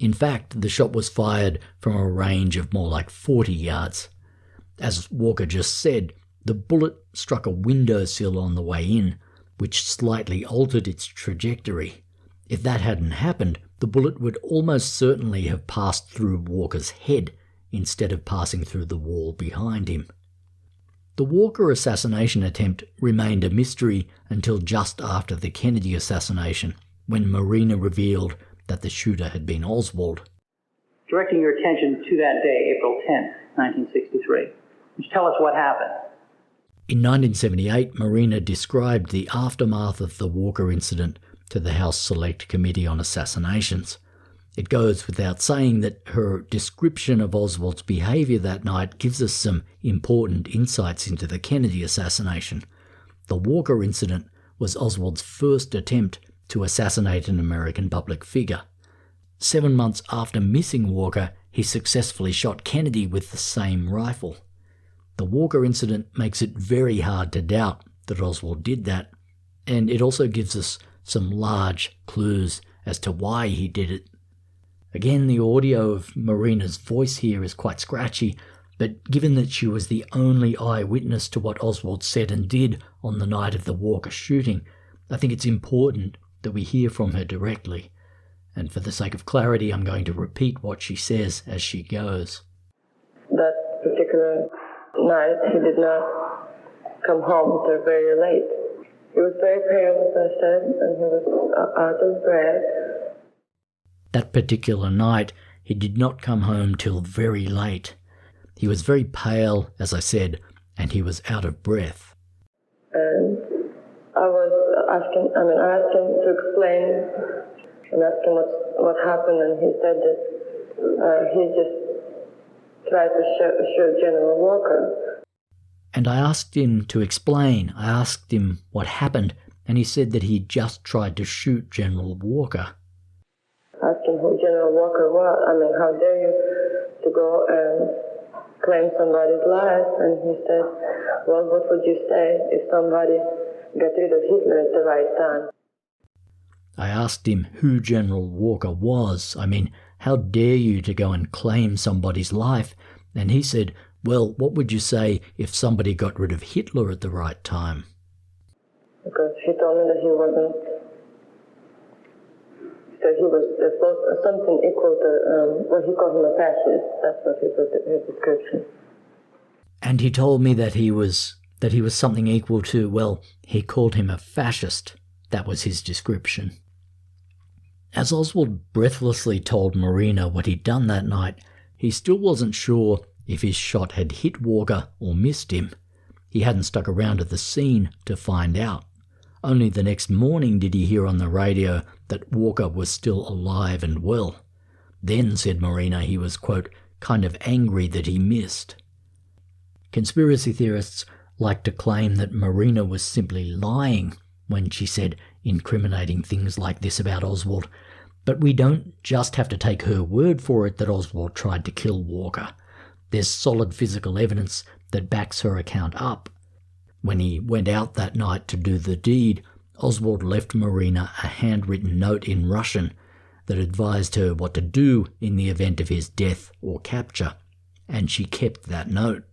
S1: In fact, the shot was fired from a range of more like 40 yards. As Walker just said, the bullet struck a windowsill on the way in, which slightly altered its trajectory. If that hadn't happened, the bullet would almost certainly have passed through Walker's head instead of passing through the wall behind him. The Walker assassination attempt remained a mystery until just after the Kennedy assassination, when Marina revealed that the shooter had been Oswald.
S8: Directing your attention to that day, April 10th, 1963. Would you tell us what happened?
S1: In 1978, Marina described the aftermath of the Walker incident to the House Select Committee on Assassinations. It goes without saying that her description of Oswald's behaviour that night gives us some important insights into the Kennedy assassination. The Walker incident was Oswald's first attempt to assassinate an American public figure. 7 months after missing Walker, he successfully shot Kennedy with the same rifle. The Walker incident makes it very hard to doubt that Oswald did that, and it also gives us some large clues as to why he did it. Again, the audio of Marina's voice here is quite scratchy, but given that she was the only eyewitness to what Oswald said and did on the night of the Walker shooting, I think it's important that we hear from her directly. And for the sake of clarity, I'm going to repeat what she says as she goes.
S7: That particular night, he did not come home until very late. He was very pale, as I said, and he was out of breath.
S1: That particular night, he did not come home till very late. He was very pale, as I said, and he was out of breath.
S7: And I asked him to explain and asked him what happened, and he said that he just tried to shoot General Walker.
S1: And I asked him to explain. I asked him what happened, and he said that he just tried to shoot General Walker.
S7: Asked him who General Walker was. I mean, how dare you to go and claim somebody's life? And he said, well, what would you say if somebody got rid of Hitler at the right time?
S1: I asked him who General Walker was. I mean, how dare you to go and claim somebody's life? And he said, well, what would you say if somebody got rid of Hitler at the right time?
S7: Because he told me that he wasn't, that he was something equal to, well, he called him a fascist. That's what his description.
S1: And he told me that he was something equal to, well, he called him a fascist. That was his description. As Oswald breathlessly told Marina what he'd done that night, he still wasn't sure if his shot had hit Walker or missed him. He hadn't stuck around at the scene to find out. Only the next morning did he hear on the radio that Walker was still alive and well. Then, said Marina, he was, quote, kind of angry that he missed. Conspiracy theorists like to claim that Marina was simply lying when she said incriminating things like this about Oswald, but we don't just have to take her word for it that Oswald tried to kill Walker. There's solid physical evidence that backs her account up. When he went out that night to do the deed, Oswald left Marina a handwritten note in Russian that advised her what to do in the event of his death or capture, and she kept that note.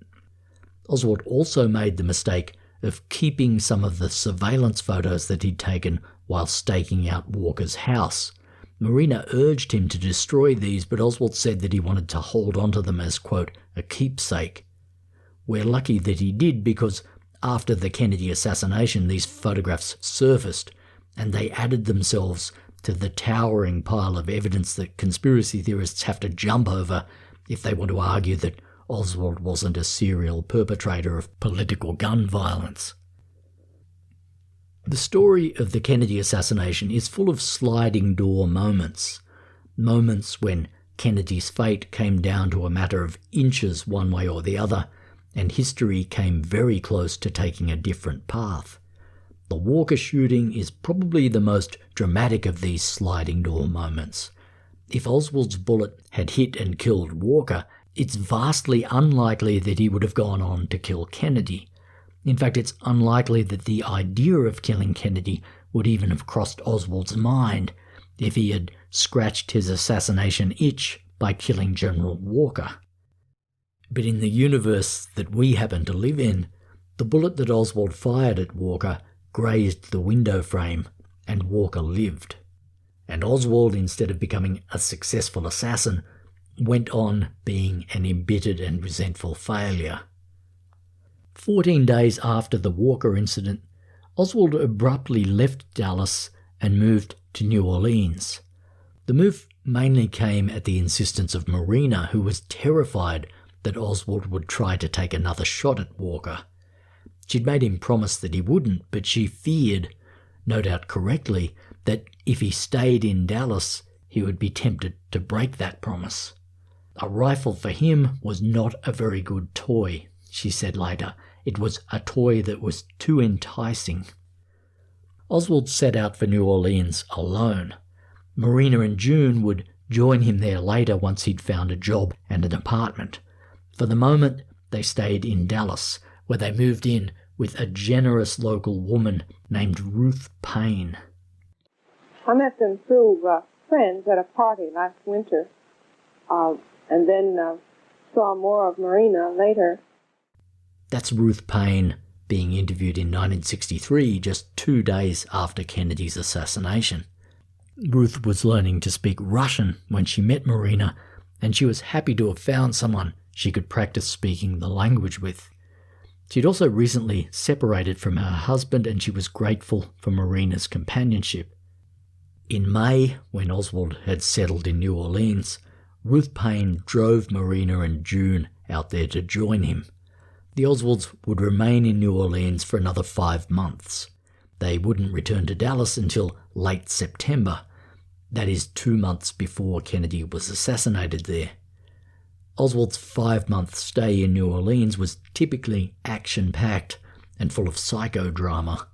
S1: Oswald also made the mistake of keeping some of the surveillance photos that he'd taken while staking out Walker's house. Marina urged him to destroy these, but Oswald said that he wanted to hold onto them as, quote, a keepsake. We're lucky that he did, because after the Kennedy assassination, these photographs surfaced, and they added themselves to the towering pile of evidence that conspiracy theorists have to jump over if they want to argue that Oswald wasn't a serial perpetrator of political gun violence. The story of the Kennedy assassination is full of sliding door moments. Moments when Kennedy's fate came down to a matter of inches one way or the other, and history came very close to taking a different path. The Walker shooting is probably the most dramatic of these sliding door moments. If Oswald's bullet had hit and killed Walker, it's vastly unlikely that he would have gone on to kill Kennedy. In fact, it's unlikely that the idea of killing Kennedy would even have crossed Oswald's mind if he had scratched his assassination itch by killing General Walker. But in the universe that we happen to live in, the bullet that Oswald fired at Walker grazed the window frame, and Walker lived. And Oswald, instead of becoming a successful assassin, went on being an embittered and resentful failure. 14 days after the Walker incident, Oswald abruptly left Dallas and moved to New Orleans. The move mainly came at the insistence of Marina, who was terrified that Oswald would try to take another shot at Walker. She'd made him promise that he wouldn't, but she feared, no doubt correctly, that if he stayed in Dallas, he would be tempted to break that promise. A rifle for him was not a very good toy, she said later. It was a toy that was too enticing. Oswald set out for New Orleans alone. Marina and June would join him there later once he'd found a job and an apartment. For the moment, they stayed in Dallas, where they moved in with a generous local woman named Ruth Payne.
S14: I met them through friends at a party last winter, and then saw more of Marina later.
S1: That's Ruth Payne being interviewed in 1963, just 2 days after Kennedy's assassination. Ruth was learning to speak Russian when she met Marina, and she was happy to have found someone she could practice speaking the language with. She'd also recently separated from her husband, and she was grateful for Marina's companionship. In May, when Oswald had settled in New Orleans, Ruth Payne drove Marina and June out there to join him. The Oswalds would remain in New Orleans for another 5 months. They wouldn't return to Dallas until late September. That is 2 months before Kennedy was assassinated there. Oswald's 5-month stay in New Orleans was typically action-packed and full of psychodrama.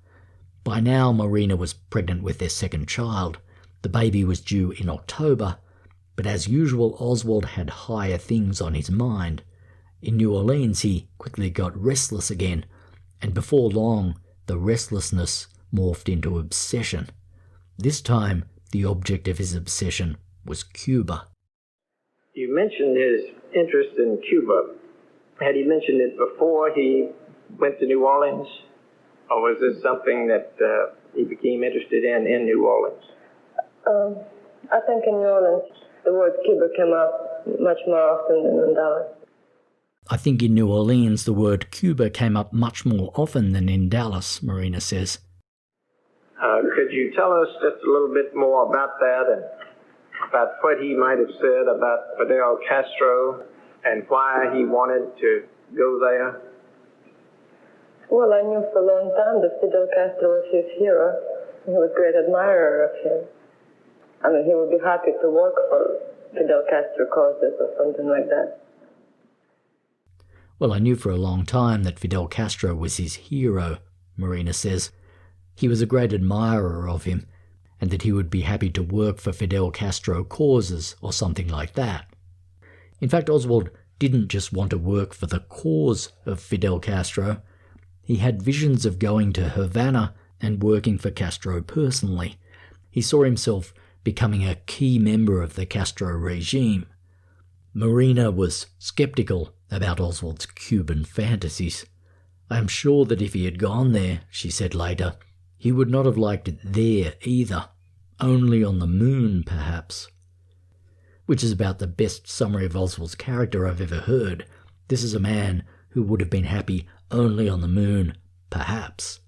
S1: By now, Marina was pregnant with their second child. The baby was due in October, but as usual, Oswald had higher things on his mind. In New Orleans, he quickly got restless again, and before long, the restlessness morphed into obsession. This time, the object of his obsession was Cuba.
S15: You mentioned his interest in Cuba. Had he mentioned it before he went to New Orleans, or was this something that he became interested in New Orleans?
S7: I think in New Orleans, the word Cuba came up much more often than in Dallas.
S1: I think in New Orleans the word Cuba came up much more often than in Dallas, Marina says.
S15: Could you tell us just a little bit more about that and about what he might have said about Fidel Castro and why he wanted to go there?
S7: Well, I knew for a long time that Fidel Castro was his hero. He was a great admirer of him. I mean, he would be happy to work for Fidel Castro causes or something like that.
S1: Well, I knew for a long time that Fidel Castro was his hero, Marina says. He was a great admirer of him, and that he would be happy to work for Fidel Castro causes or something like that. In fact, Oswald didn't just want to work for the cause of Fidel Castro. He had visions of going to Havana and working for Castro personally. He saw himself becoming a key member of the Castro regime. Marina was skeptical about Oswald's Cuban fantasies. I am sure that if he had gone there, she said later, he would not have liked it there either, only on the moon perhaps. Which is about the best summary of Oswald's character I've ever heard. This is a man who would have been happy only on the moon, perhaps.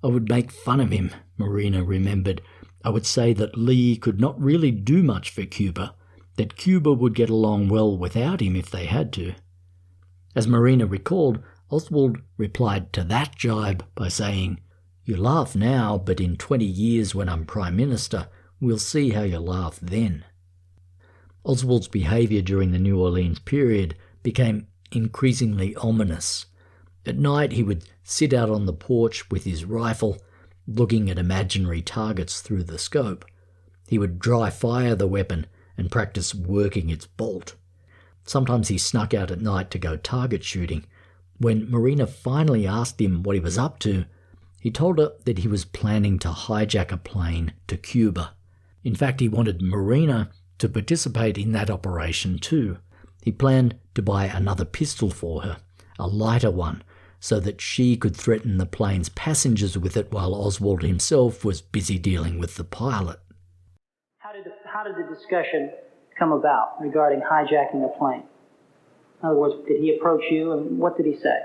S1: I would make fun of him, Marina remembered. I would say that Lee could not really do much for Cuba, that Cuba would get along well without him if they had to. As Marina recalled, Oswald replied to that jibe by saying, "You laugh now, but in 20 years when I'm Prime Minister, we'll see how you laugh then." Oswald's behaviour during the New Orleans period became increasingly ominous. At night he would sit out on the porch with his rifle, looking at imaginary targets through the scope. He would dry fire the weapon and practice working its bolt. Sometimes he snuck out at night to go target shooting. When Marina finally asked him what he was up to, he told her that he was planning to hijack a plane to Cuba. In fact, he wanted Marina to participate in that operation too. He planned to buy another pistol for her, a lighter one, so that she could threaten the plane's passengers with it while Oswald himself was busy dealing with the pilot.
S8: How did the discussion come about regarding hijacking a plane? In other words, did he approach you, and what did he say?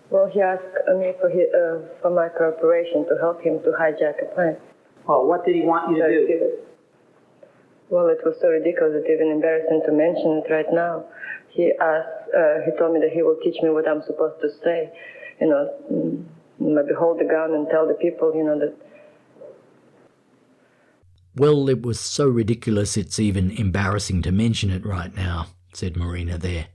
S7: Well, he asked me for my cooperation to help him to hijack a plane.
S8: Well, what did he want you to do?
S7: Well, it was so ridiculous, it's even embarrassing to mention it right now. He told me that he will teach me what I'm supposed to say. Maybe hold the gun and tell the people, that...
S1: Well, it was so ridiculous it's even embarrassing to mention it right now, said Marina there.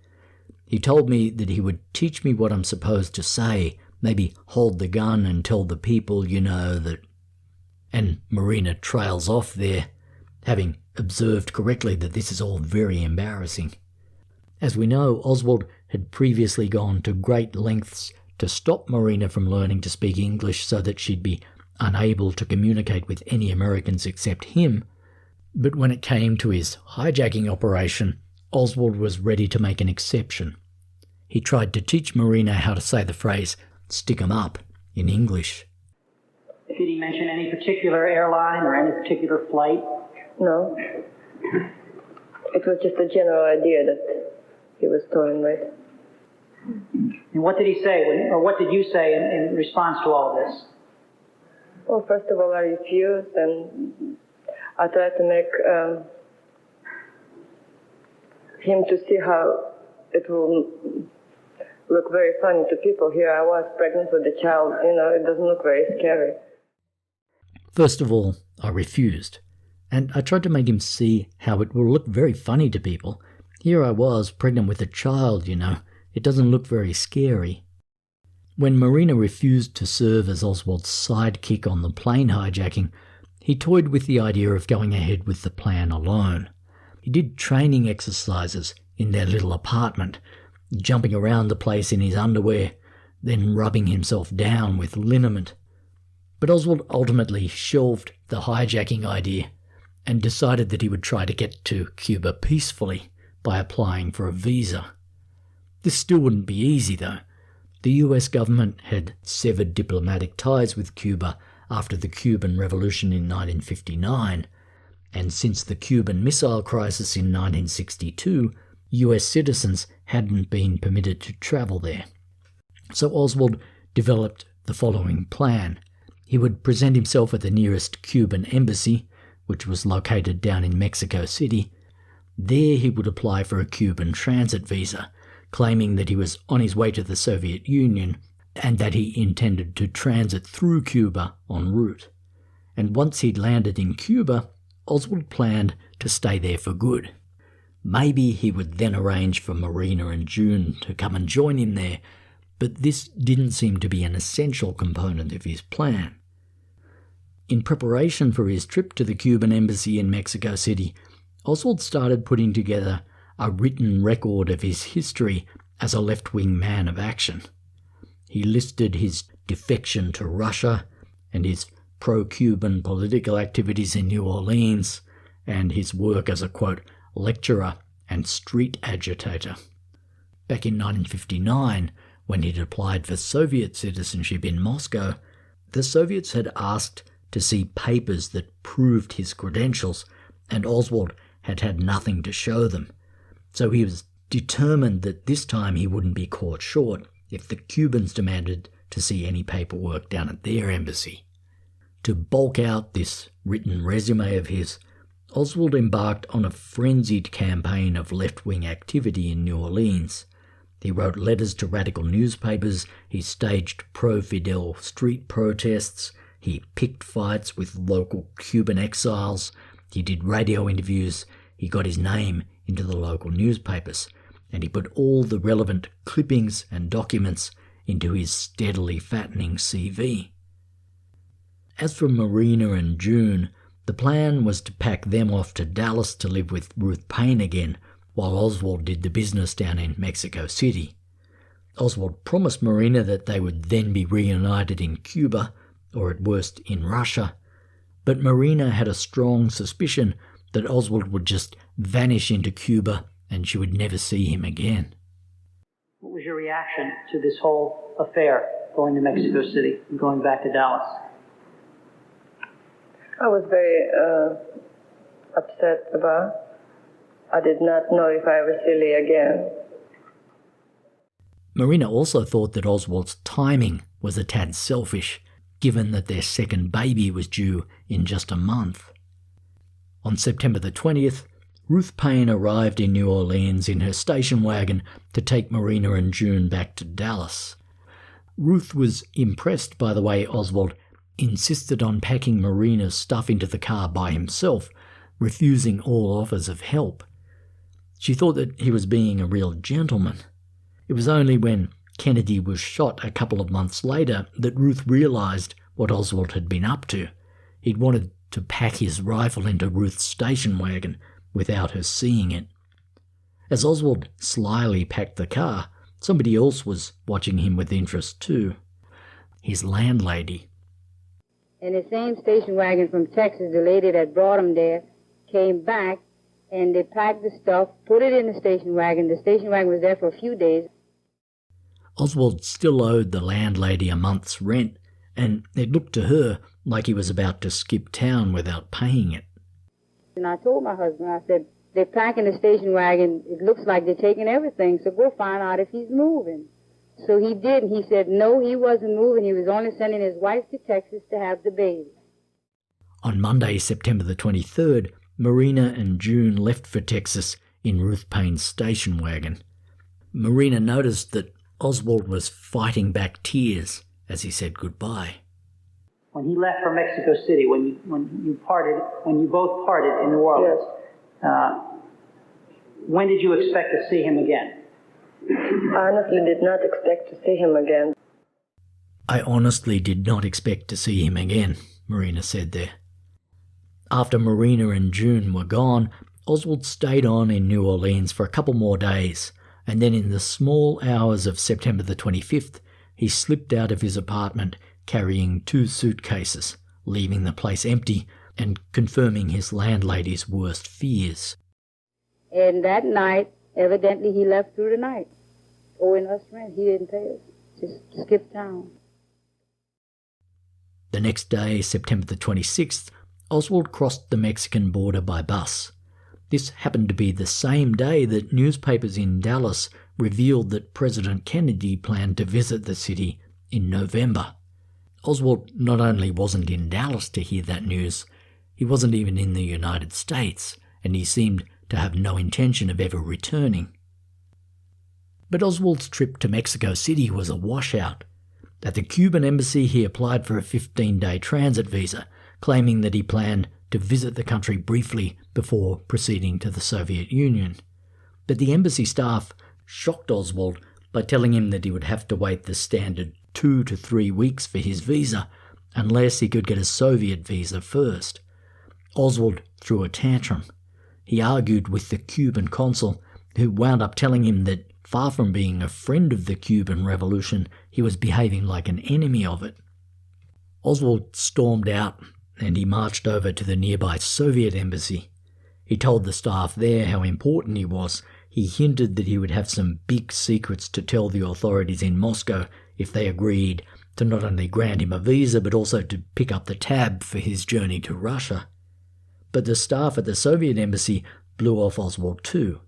S1: He told me that he would teach me what I'm supposed to say, maybe hold the gun and tell the people, that... And Marina trails off there, having observed correctly that this is all very embarrassing. As we know, Oswald had previously gone to great lengths to stop Marina from learning to speak English so that she'd be unable to communicate with any Americans except him. But when it came to his hijacking operation, Oswald was ready to make an exception. He tried to teach Marina how to say the phrase, "stick 'em up," in English.
S8: Did he mention any particular airline or any particular flight?
S7: No. It was just a general idea that he was toying with.
S8: And what did he say, or what did you say in response to all of this?
S7: Well, first of all, I refused, and I tried to make him to see how it will look very funny to people. Here I was pregnant with a child, it doesn't look very scary.
S1: First of all, I refused, and I tried to make him see how it will look very funny to people. Here I was pregnant with a child, it doesn't look very scary. When Marina refused to serve as Oswald's sidekick on the plane hijacking, he toyed with the idea of going ahead with the plan alone. He did training exercises in their little apartment, jumping around the place in his underwear, then rubbing himself down with liniment. But Oswald ultimately shelved the hijacking idea and decided that he would try to get to Cuba peacefully by applying for a visa. This still wouldn't be easy, though. The US government had severed diplomatic ties with Cuba after the Cuban Revolution in 1959, and since the Cuban Missile Crisis in 1962, US citizens hadn't been permitted to travel there. So Oswald developed the following plan. He would present himself at the nearest Cuban embassy, which was located down in Mexico City. There he would apply for a Cuban transit visa, claiming that he was on his way to the Soviet Union and that he intended to transit through Cuba en route. And once he'd landed in Cuba, Oswald planned to stay there for good. Maybe he would then arrange for Marina and June to come and join him there, but this didn't seem to be an essential component of his plan. In preparation for his trip to the Cuban embassy in Mexico City, Oswald started putting together a written record of his history as a left-wing man of action. He listed his defection to Russia and his pro-Cuban political activities in New Orleans and his work as a, quote, lecturer and street agitator. Back in 1959, when he'd applied for Soviet citizenship in Moscow, the Soviets had asked to see papers that proved his credentials, and Oswald had had nothing to show them. So he was determined that this time he wouldn't be caught short if the Cubans demanded to see any paperwork down at their embassy. To bulk out this written resume of his, Oswald embarked on a frenzied campaign of left-wing activity in New Orleans. He wrote letters to radical newspapers, he staged pro-Fidel street protests, he picked fights with local Cuban exiles, he did radio interviews, he got his name into the local newspapers, and he put all the relevant clippings and documents into his steadily fattening CV. As for Marina and June, the plan was to pack them off to Dallas to live with Ruth Payne again, while Oswald did the business down in Mexico City. Oswald promised Marina that they would then be reunited in Cuba, or at worst in Russia, but Marina had a strong suspicion that Oswald would just vanish into Cuba and she would never see him again.
S8: What was your reaction to this whole affair, going to Mexico City and going back to Dallas?
S7: I was very upset about. I did not know if I ever see Lee again.
S1: Marina also thought that Oswald's timing was a tad selfish. given that their second baby was due in just a month. On September the 20th, Ruth Payne arrived in New Orleans in her station wagon to take Marina and June back to Dallas. Ruth was impressed by the way Oswald insisted on packing Marina's stuff into the car by himself, refusing all offers of help. She thought that he was being a real gentleman. It was only when Kennedy was shot a couple of months later that Ruth realised what Oswald had been up to. He'd wanted to pack his rifle into Ruth's station wagon without her seeing it. As Oswald slyly packed the car, somebody else was watching him with interest too. His landlady.
S16: In the same station wagon from Texas, the lady that brought him there came back and they packed the stuff, put it in the station wagon. The station wagon was there for a few days.
S1: Oswald still owed the landlady a month's rent, and it looked to her like he was about to skip town without paying it.
S16: And I told my husband, I said, they're packing the station wagon. It looks like they're taking everything, so go find out if he's moving. So he did, and he said, no, he wasn't moving. He was only sending his wife to Texas to have the baby.
S1: On Monday, September the 23rd, Marina and June left for Texas in Ruth Payne's station wagon. Marina noticed that Oswald was fighting back tears as he said goodbye.
S8: When he left for Mexico City, when you both parted in New Orleans, when did you expect to see him again?
S7: I honestly did not expect to see him again.
S1: I honestly did not expect to see him again, Marina said there. After Marina and June were gone, Oswald stayed on in New Orleans for a couple more days, and then in the small hours of September the 25th, he slipped out of his apartment carrying 2 suitcases, leaving the place empty and confirming his landlady's worst fears.
S16: And that night, evidently he left through the night, owing us rent. He didn't pay us, just skipped town.
S1: The next day, September the 26th, Oswald crossed the Mexican border by bus. This happened to be the same day that newspapers in Dallas revealed that President Kennedy planned to visit the city in November. Oswald not only wasn't in Dallas to hear that news, he wasn't even in the United States, and he seemed to have no intention of ever returning. But Oswald's trip to Mexico City was a washout. At the Cuban embassy, he applied for a 15-day transit visa, claiming that he planned to visit the country briefly before proceeding to the Soviet Union. But the embassy staff shocked Oswald by telling him that he would have to wait the standard 2 to 3 weeks for his visa unless he could get a Soviet visa first. Oswald threw a tantrum. He argued with the Cuban consul, who wound up telling him that far from being a friend of the Cuban Revolution, he was behaving like an enemy of it. Oswald stormed out and he marched over to the nearby Soviet embassy. He told the staff there how important he was. He hinted that he would have some big secrets to tell the authorities in Moscow if they agreed to not only grant him a visa but also to pick up the tab for his journey to Russia. But the staff at the Soviet embassy blew off Oswald too,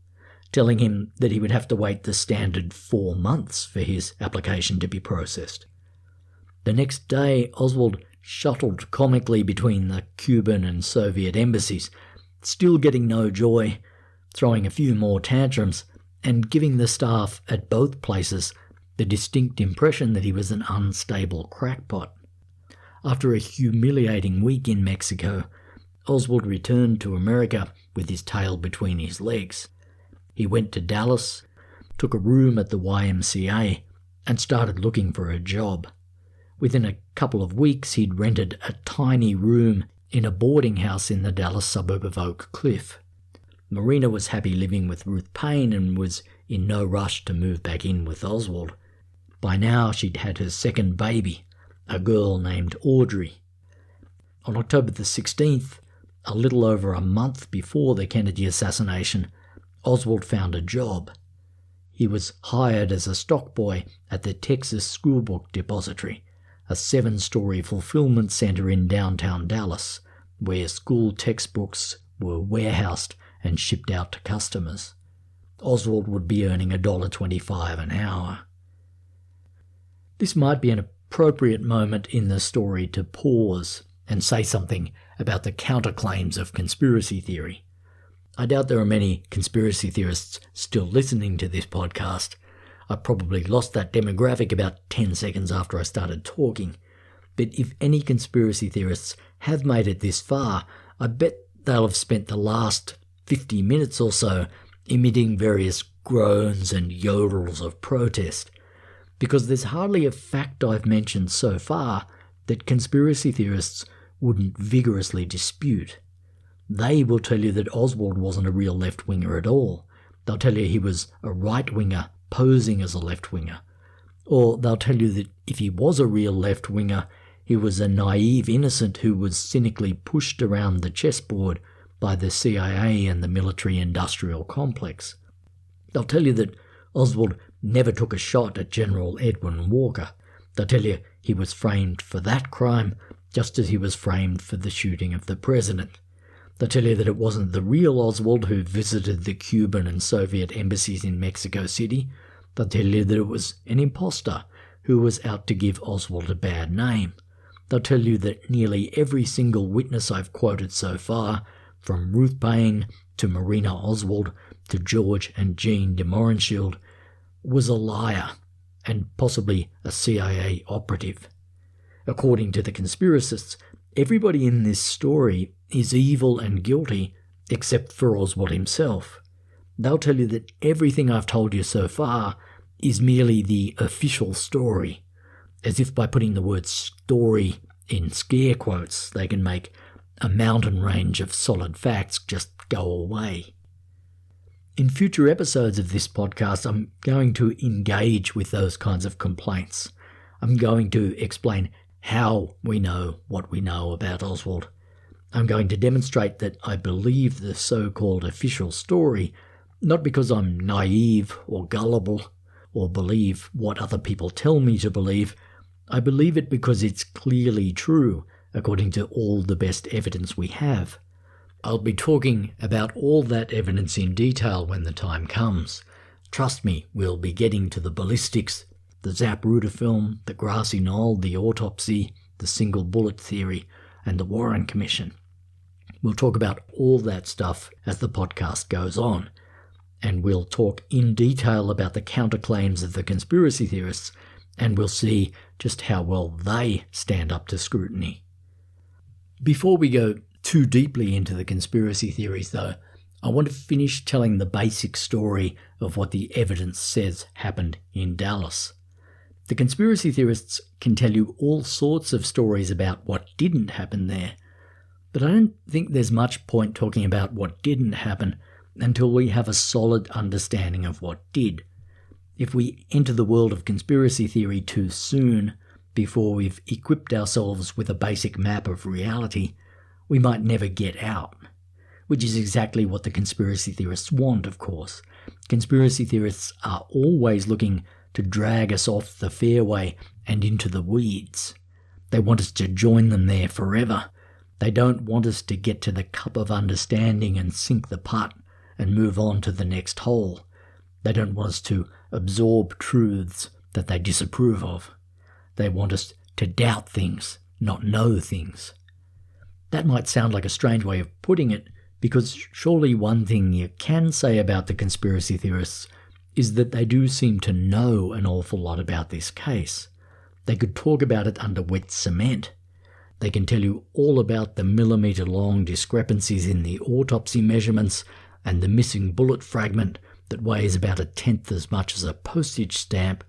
S1: telling him that he would have to wait the standard 4 months for his application to be processed. The next day, Oswald shuttled comically between the Cuban and Soviet embassies, still getting no joy, throwing a few more tantrums, and giving the staff at both places the distinct impression that he was an unstable crackpot. After a humiliating week in Mexico, Oswald returned to America with his tail between his legs. He went to Dallas, took a room at the YMCA, and started looking for a job. Within a couple of weeks, he'd rented a tiny room in a boarding house in the Dallas suburb of Oak Cliff. Marina was happy living with Ruth Payne and was in no rush to move back in with Oswald. By now, she'd had her second baby, a girl named Audrey. On October the 16th, a little over a month before the Kennedy assassination, Oswald found a job. He was hired as a stockboy at the Texas Schoolbook Depository, a 7-story fulfillment center in downtown Dallas, where school textbooks were warehoused and shipped out to customers. Oswald would be earning $1.25 an hour. This might be an appropriate moment in the story to pause and say something about the counterclaims of conspiracy theory. I doubt there are many conspiracy theorists still listening to this podcast. I probably lost that demographic about 10 seconds after I started talking. But if any conspiracy theorists have made it this far, I bet they'll have spent the last 50 minutes or so emitting various groans and yodels of protest. Because there's hardly a fact I've mentioned so far that conspiracy theorists wouldn't vigorously dispute. They will tell you that Oswald wasn't a real left-winger at all. They'll tell you he was a right-winger posing as a left-winger. Or they'll tell you that if he was a real left-winger, he was a naive innocent who was cynically pushed around the chessboard by the CIA and the military-industrial complex. They'll tell you that Oswald never took a shot at General Edwin Walker. They'll tell you he was framed for that crime just as he was framed for the shooting of the president. They'll tell you that it wasn't the real Oswald who visited the Cuban and Soviet embassies in Mexico City. They'll tell you that it was an imposter who was out to give Oswald a bad name. They'll tell you that nearly every single witness I've quoted so far, from Ruth Paine to Marina Oswald to George and Jean de Mohrenschildt, was a liar and possibly a CIA operative. According to the conspiracists, everybody in this story is evil and guilty except for Oswald himself. They'll tell you that everything I've told you so far is merely the official story, as if by putting the word story in scare quotes they can make a mountain range of solid facts just go away. In future episodes of this podcast, I'm going to engage with those kinds of complaints. I'm going to explain how we know what we know about Oswald. I'm going to demonstrate that I believe the so-called official story, not because I'm naive or gullible or believe what other people tell me to believe. I believe it because it's clearly true, according to all the best evidence we have. I'll be talking about all that evidence in detail when the time comes. Trust me, we'll be getting to the ballistics, the Zapruder film, the grassy knoll, the autopsy, the single bullet theory, and the Warren Commission. We'll talk about all that stuff as the podcast goes on, and we'll talk in detail about the counterclaims of the conspiracy theorists, and we'll see just how well they stand up to scrutiny. Before we go too deeply into the conspiracy theories, though, I want to finish telling the basic story of what the evidence says happened in Dallas. The conspiracy theorists can tell you all sorts of stories about what didn't happen there, but I don't think there's much point talking about what didn't happen until we have a solid understanding of what did. If we enter the world of conspiracy theory too soon, before we've equipped ourselves with a basic map of reality, we might never get out. Which is exactly what the conspiracy theorists want, of course. Conspiracy theorists are always looking to drag us off the fairway and into the weeds. They want us to join them there forever. They don't want us to get to the cup of understanding and sink the putt and move on to the next hole. They don't want us to absorb truths that they disapprove of. They want us to doubt things, not know things. That might sound like a strange way of putting it, because surely one thing you can say about the conspiracy theorists is that they do seem to know an awful lot about this case. They could talk about it under wet cement. They can tell you all about the millimetre-long discrepancies in the autopsy measurements and the missing bullet fragment that weighs about 1/10 as much as a postage stamp.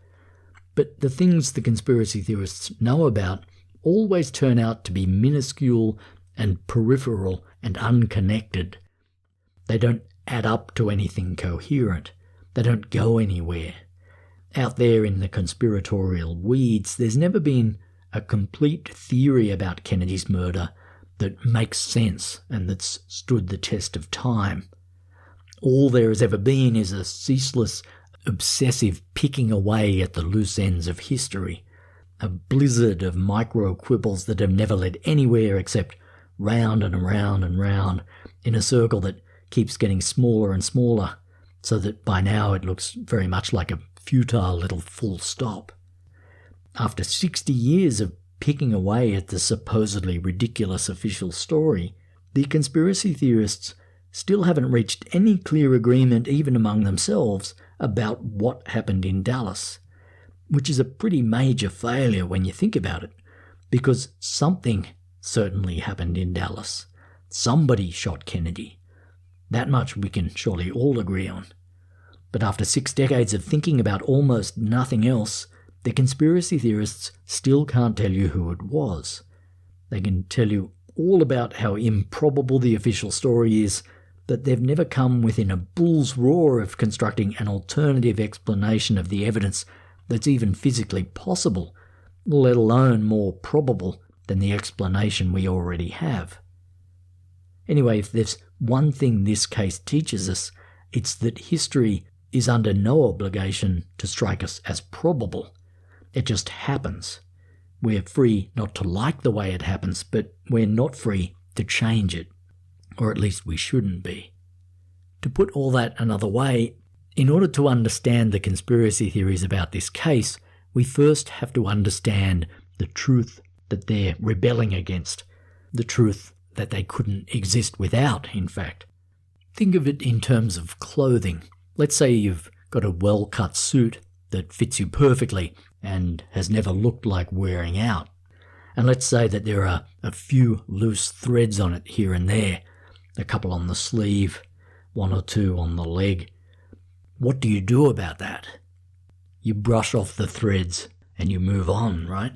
S1: But the things the conspiracy theorists know about always turn out to be minuscule and peripheral and unconnected. They don't add up to anything coherent. They don't go anywhere. Out there in the conspiratorial weeds, there's never been a complete theory about Kennedy's murder that makes sense and that's stood the test of time. All there has ever been is a ceaseless, obsessive picking away at the loose ends of history, a blizzard of micro-quibbles that have never led anywhere except round and around and round in a circle that keeps getting smaller and smaller, so that by now it looks very much like a futile little full stop. After 60 years of picking away at the supposedly ridiculous official story, the conspiracy theorists still haven't reached any clear agreement, even among themselves, about what happened in Dallas, which is a pretty major failure when you think about it, because something certainly happened in Dallas. Somebody shot Kennedy. That much we can surely all agree on. But after 6 decades of thinking about almost nothing else, the conspiracy theorists still can't tell you who it was. They can tell you all about how improbable the official story is, but they've never come within a bull's roar of constructing an alternative explanation of the evidence that's even physically possible, let alone more probable than the explanation we already have. Anyway, if there's one thing this case teaches us, it's that history is under no obligation to strike us as probable. It just happens. We're free not to like the way it happens, but we're not free to change it. Or at least we shouldn't be. To put all that another way, in order to understand the conspiracy theories about this case, we first have to understand the truth that they're rebelling against, the truth that they couldn't exist without, in fact. Think of it in terms of clothing. Let's say you've got a well-cut suit that fits you perfectly and has never looked like wearing out. And let's say that there are a few loose threads on it here and there, a couple on the sleeve, 1 or 2 on the leg. What do you do about that? You brush off the threads and you move on, right?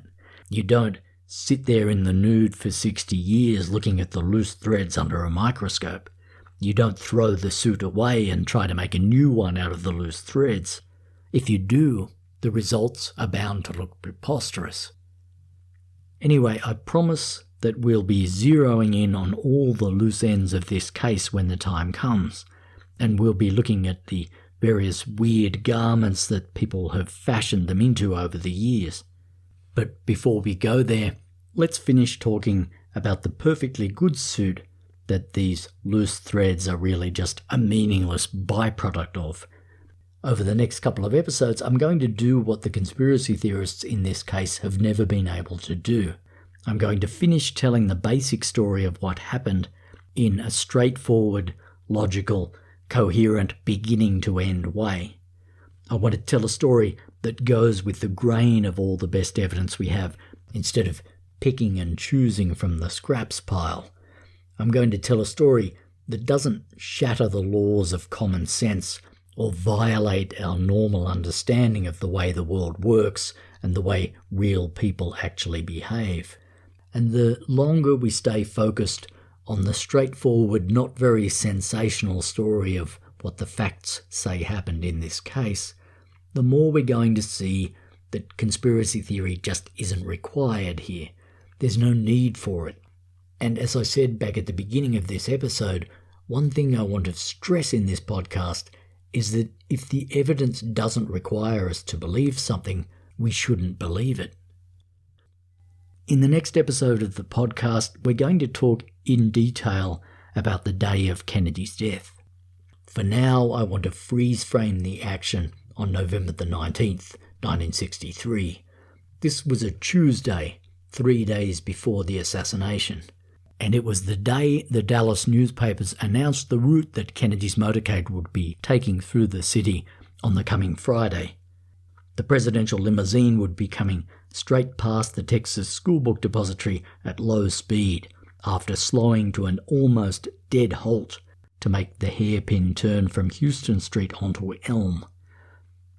S1: You don't sit there in the nude for 60 years looking at the loose threads under a microscope. You don't throw the suit away and try to make a new one out of the loose threads. If you do, the results are bound to look preposterous. Anyway, I promise that we'll be zeroing in on all the loose ends of this case when the time comes, and we'll be looking at the various weird garments that people have fashioned them into over the years. But before we go there, let's finish talking about the perfectly good suit that these loose threads are really just a meaningless byproduct of. Over the next couple of episodes, I'm going to do what the conspiracy theorists in this case have never been able to do. I'm going to finish telling the basic story of what happened in a straightforward, logical, coherent, beginning-to-end way. I want to tell a story that goes with the grain of all the best evidence we have, instead of picking and choosing from the scraps pile. I'm going to tell a story that doesn't shatter the laws of common sense or violate our normal understanding of the way the world works and the way real people actually behave. And the longer we stay focused on the straightforward, not very sensational story of what the facts say happened in this case, the more we're going to see that conspiracy theory just isn't required here. There's no need for it. And as I said back at the beginning of this episode, one thing I want to stress in this podcast is that if the evidence doesn't require us to believe something, we shouldn't believe it. In the next episode of the podcast, we're going to talk in detail about the day of Kennedy's death. For now, I want to freeze frame the action on November the 19th, 1963. This was a Tuesday, 3 days before the assassination. And it was the day the Dallas newspapers announced the route that Kennedy's motorcade would be taking through the city on the coming Friday. The presidential limousine would be coming straight past the Texas schoolbook depository at low speed after slowing to an almost dead halt to make the hairpin turn from Houston Street onto Elm.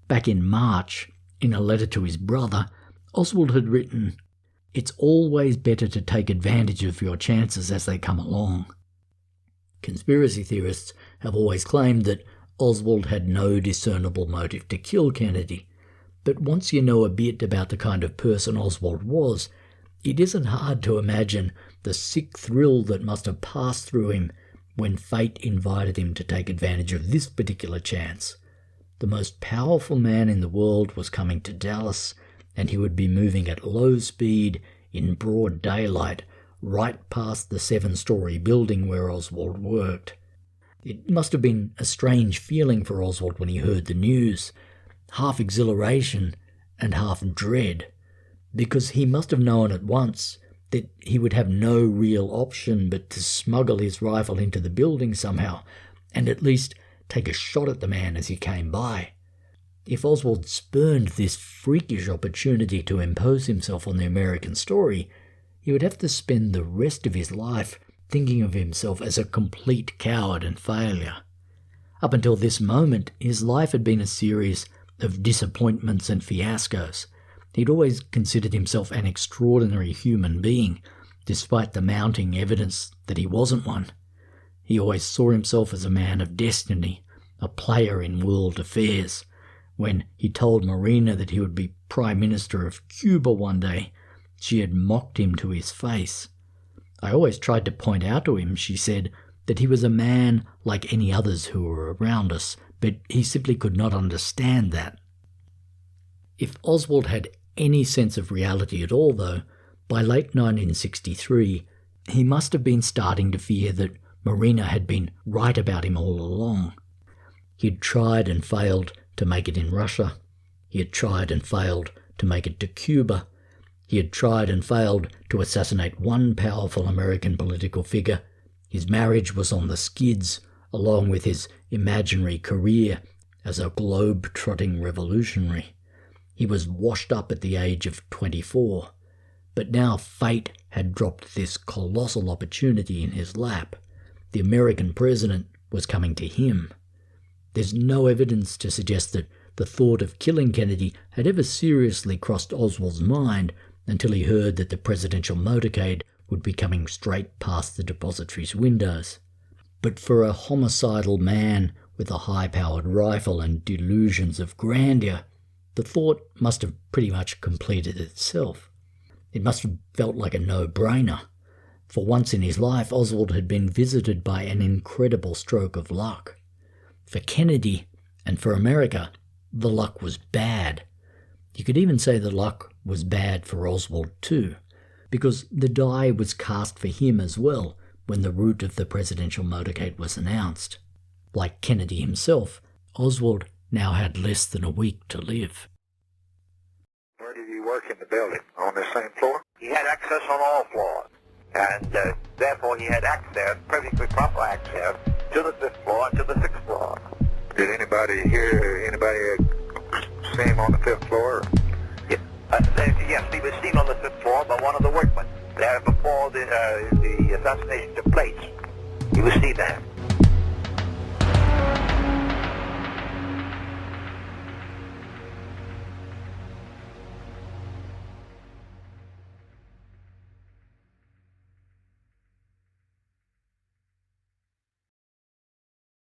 S1: Back in March, in a letter to his brother, Oswald had written, "It's always better to take advantage of your chances as they come along." Conspiracy theorists have always claimed that Oswald had no discernible motive to kill Kennedy, but once you know a bit about the kind of person Oswald was, it isn't hard to imagine the sick thrill that must have passed through him when fate invited him to take advantage of this particular chance. The most powerful man in the world was coming to Dallas, and he would be moving at low speed in broad daylight right past the 7-story building where Oswald worked. It must have been a strange feeling for Oswald when he heard the news, half exhilaration and half dread, because he must have known at once that he would have no real option but to smuggle his rifle into the building somehow and at least take a shot at the man as he came by. If Oswald spurned this freakish opportunity to impose himself on the American story, he would have to spend the rest of his life thinking of himself as a complete coward and failure. Up until this moment, his life had been a series of disappointments and fiascos. He'd always considered himself an extraordinary human being, despite the mounting evidence that he wasn't one. He always saw himself as a man of destiny, a player in world affairs. When he told Marina that he would be Prime Minister of Cuba one day, she had mocked him to his face. I always tried to point out to him, she said, that he was a man like any others who were around us, but he simply could not understand that. If Oswald had any sense of reality at all, though, by late 1963, he must have been starting to fear that Marina had been right about him all along. He had tried and failed to make it in Russia. He had tried and failed to make it to Cuba. He had tried and failed to assassinate one powerful American political figure. His marriage was on the skids, along with his imaginary career as a globe-trotting revolutionary. He was washed up at the age of 24. But now fate had dropped this colossal opportunity in his lap. The American president was coming to him. There's no evidence to suggest that the thought of killing Kennedy had ever seriously crossed Oswald's mind until he heard that the presidential motorcade would be coming straight past the depository's windows. But for a homicidal man with a high-powered rifle and delusions of grandeur, the thought must have pretty much completed itself. It must have felt like a no-brainer. For once in his life, Oswald had been visited by an incredible stroke of luck. For Kennedy, and for America, the luck was bad. You could even say the luck was bad for Oswald too, because the die was cast for him as well when the route of the presidential motorcade was announced. Like Kennedy himself, Oswald now had less than a week to live.
S17: Where did he work in the building? On the same floor? He had access on all floors, and therefore he had access, perfectly proper access, to the 5th floor and to the 6th floor. Did anybody see him on the 5th floor? Yes, he was seen on the 5th floor by one of the workmen there before the assassination took place. He was seen there.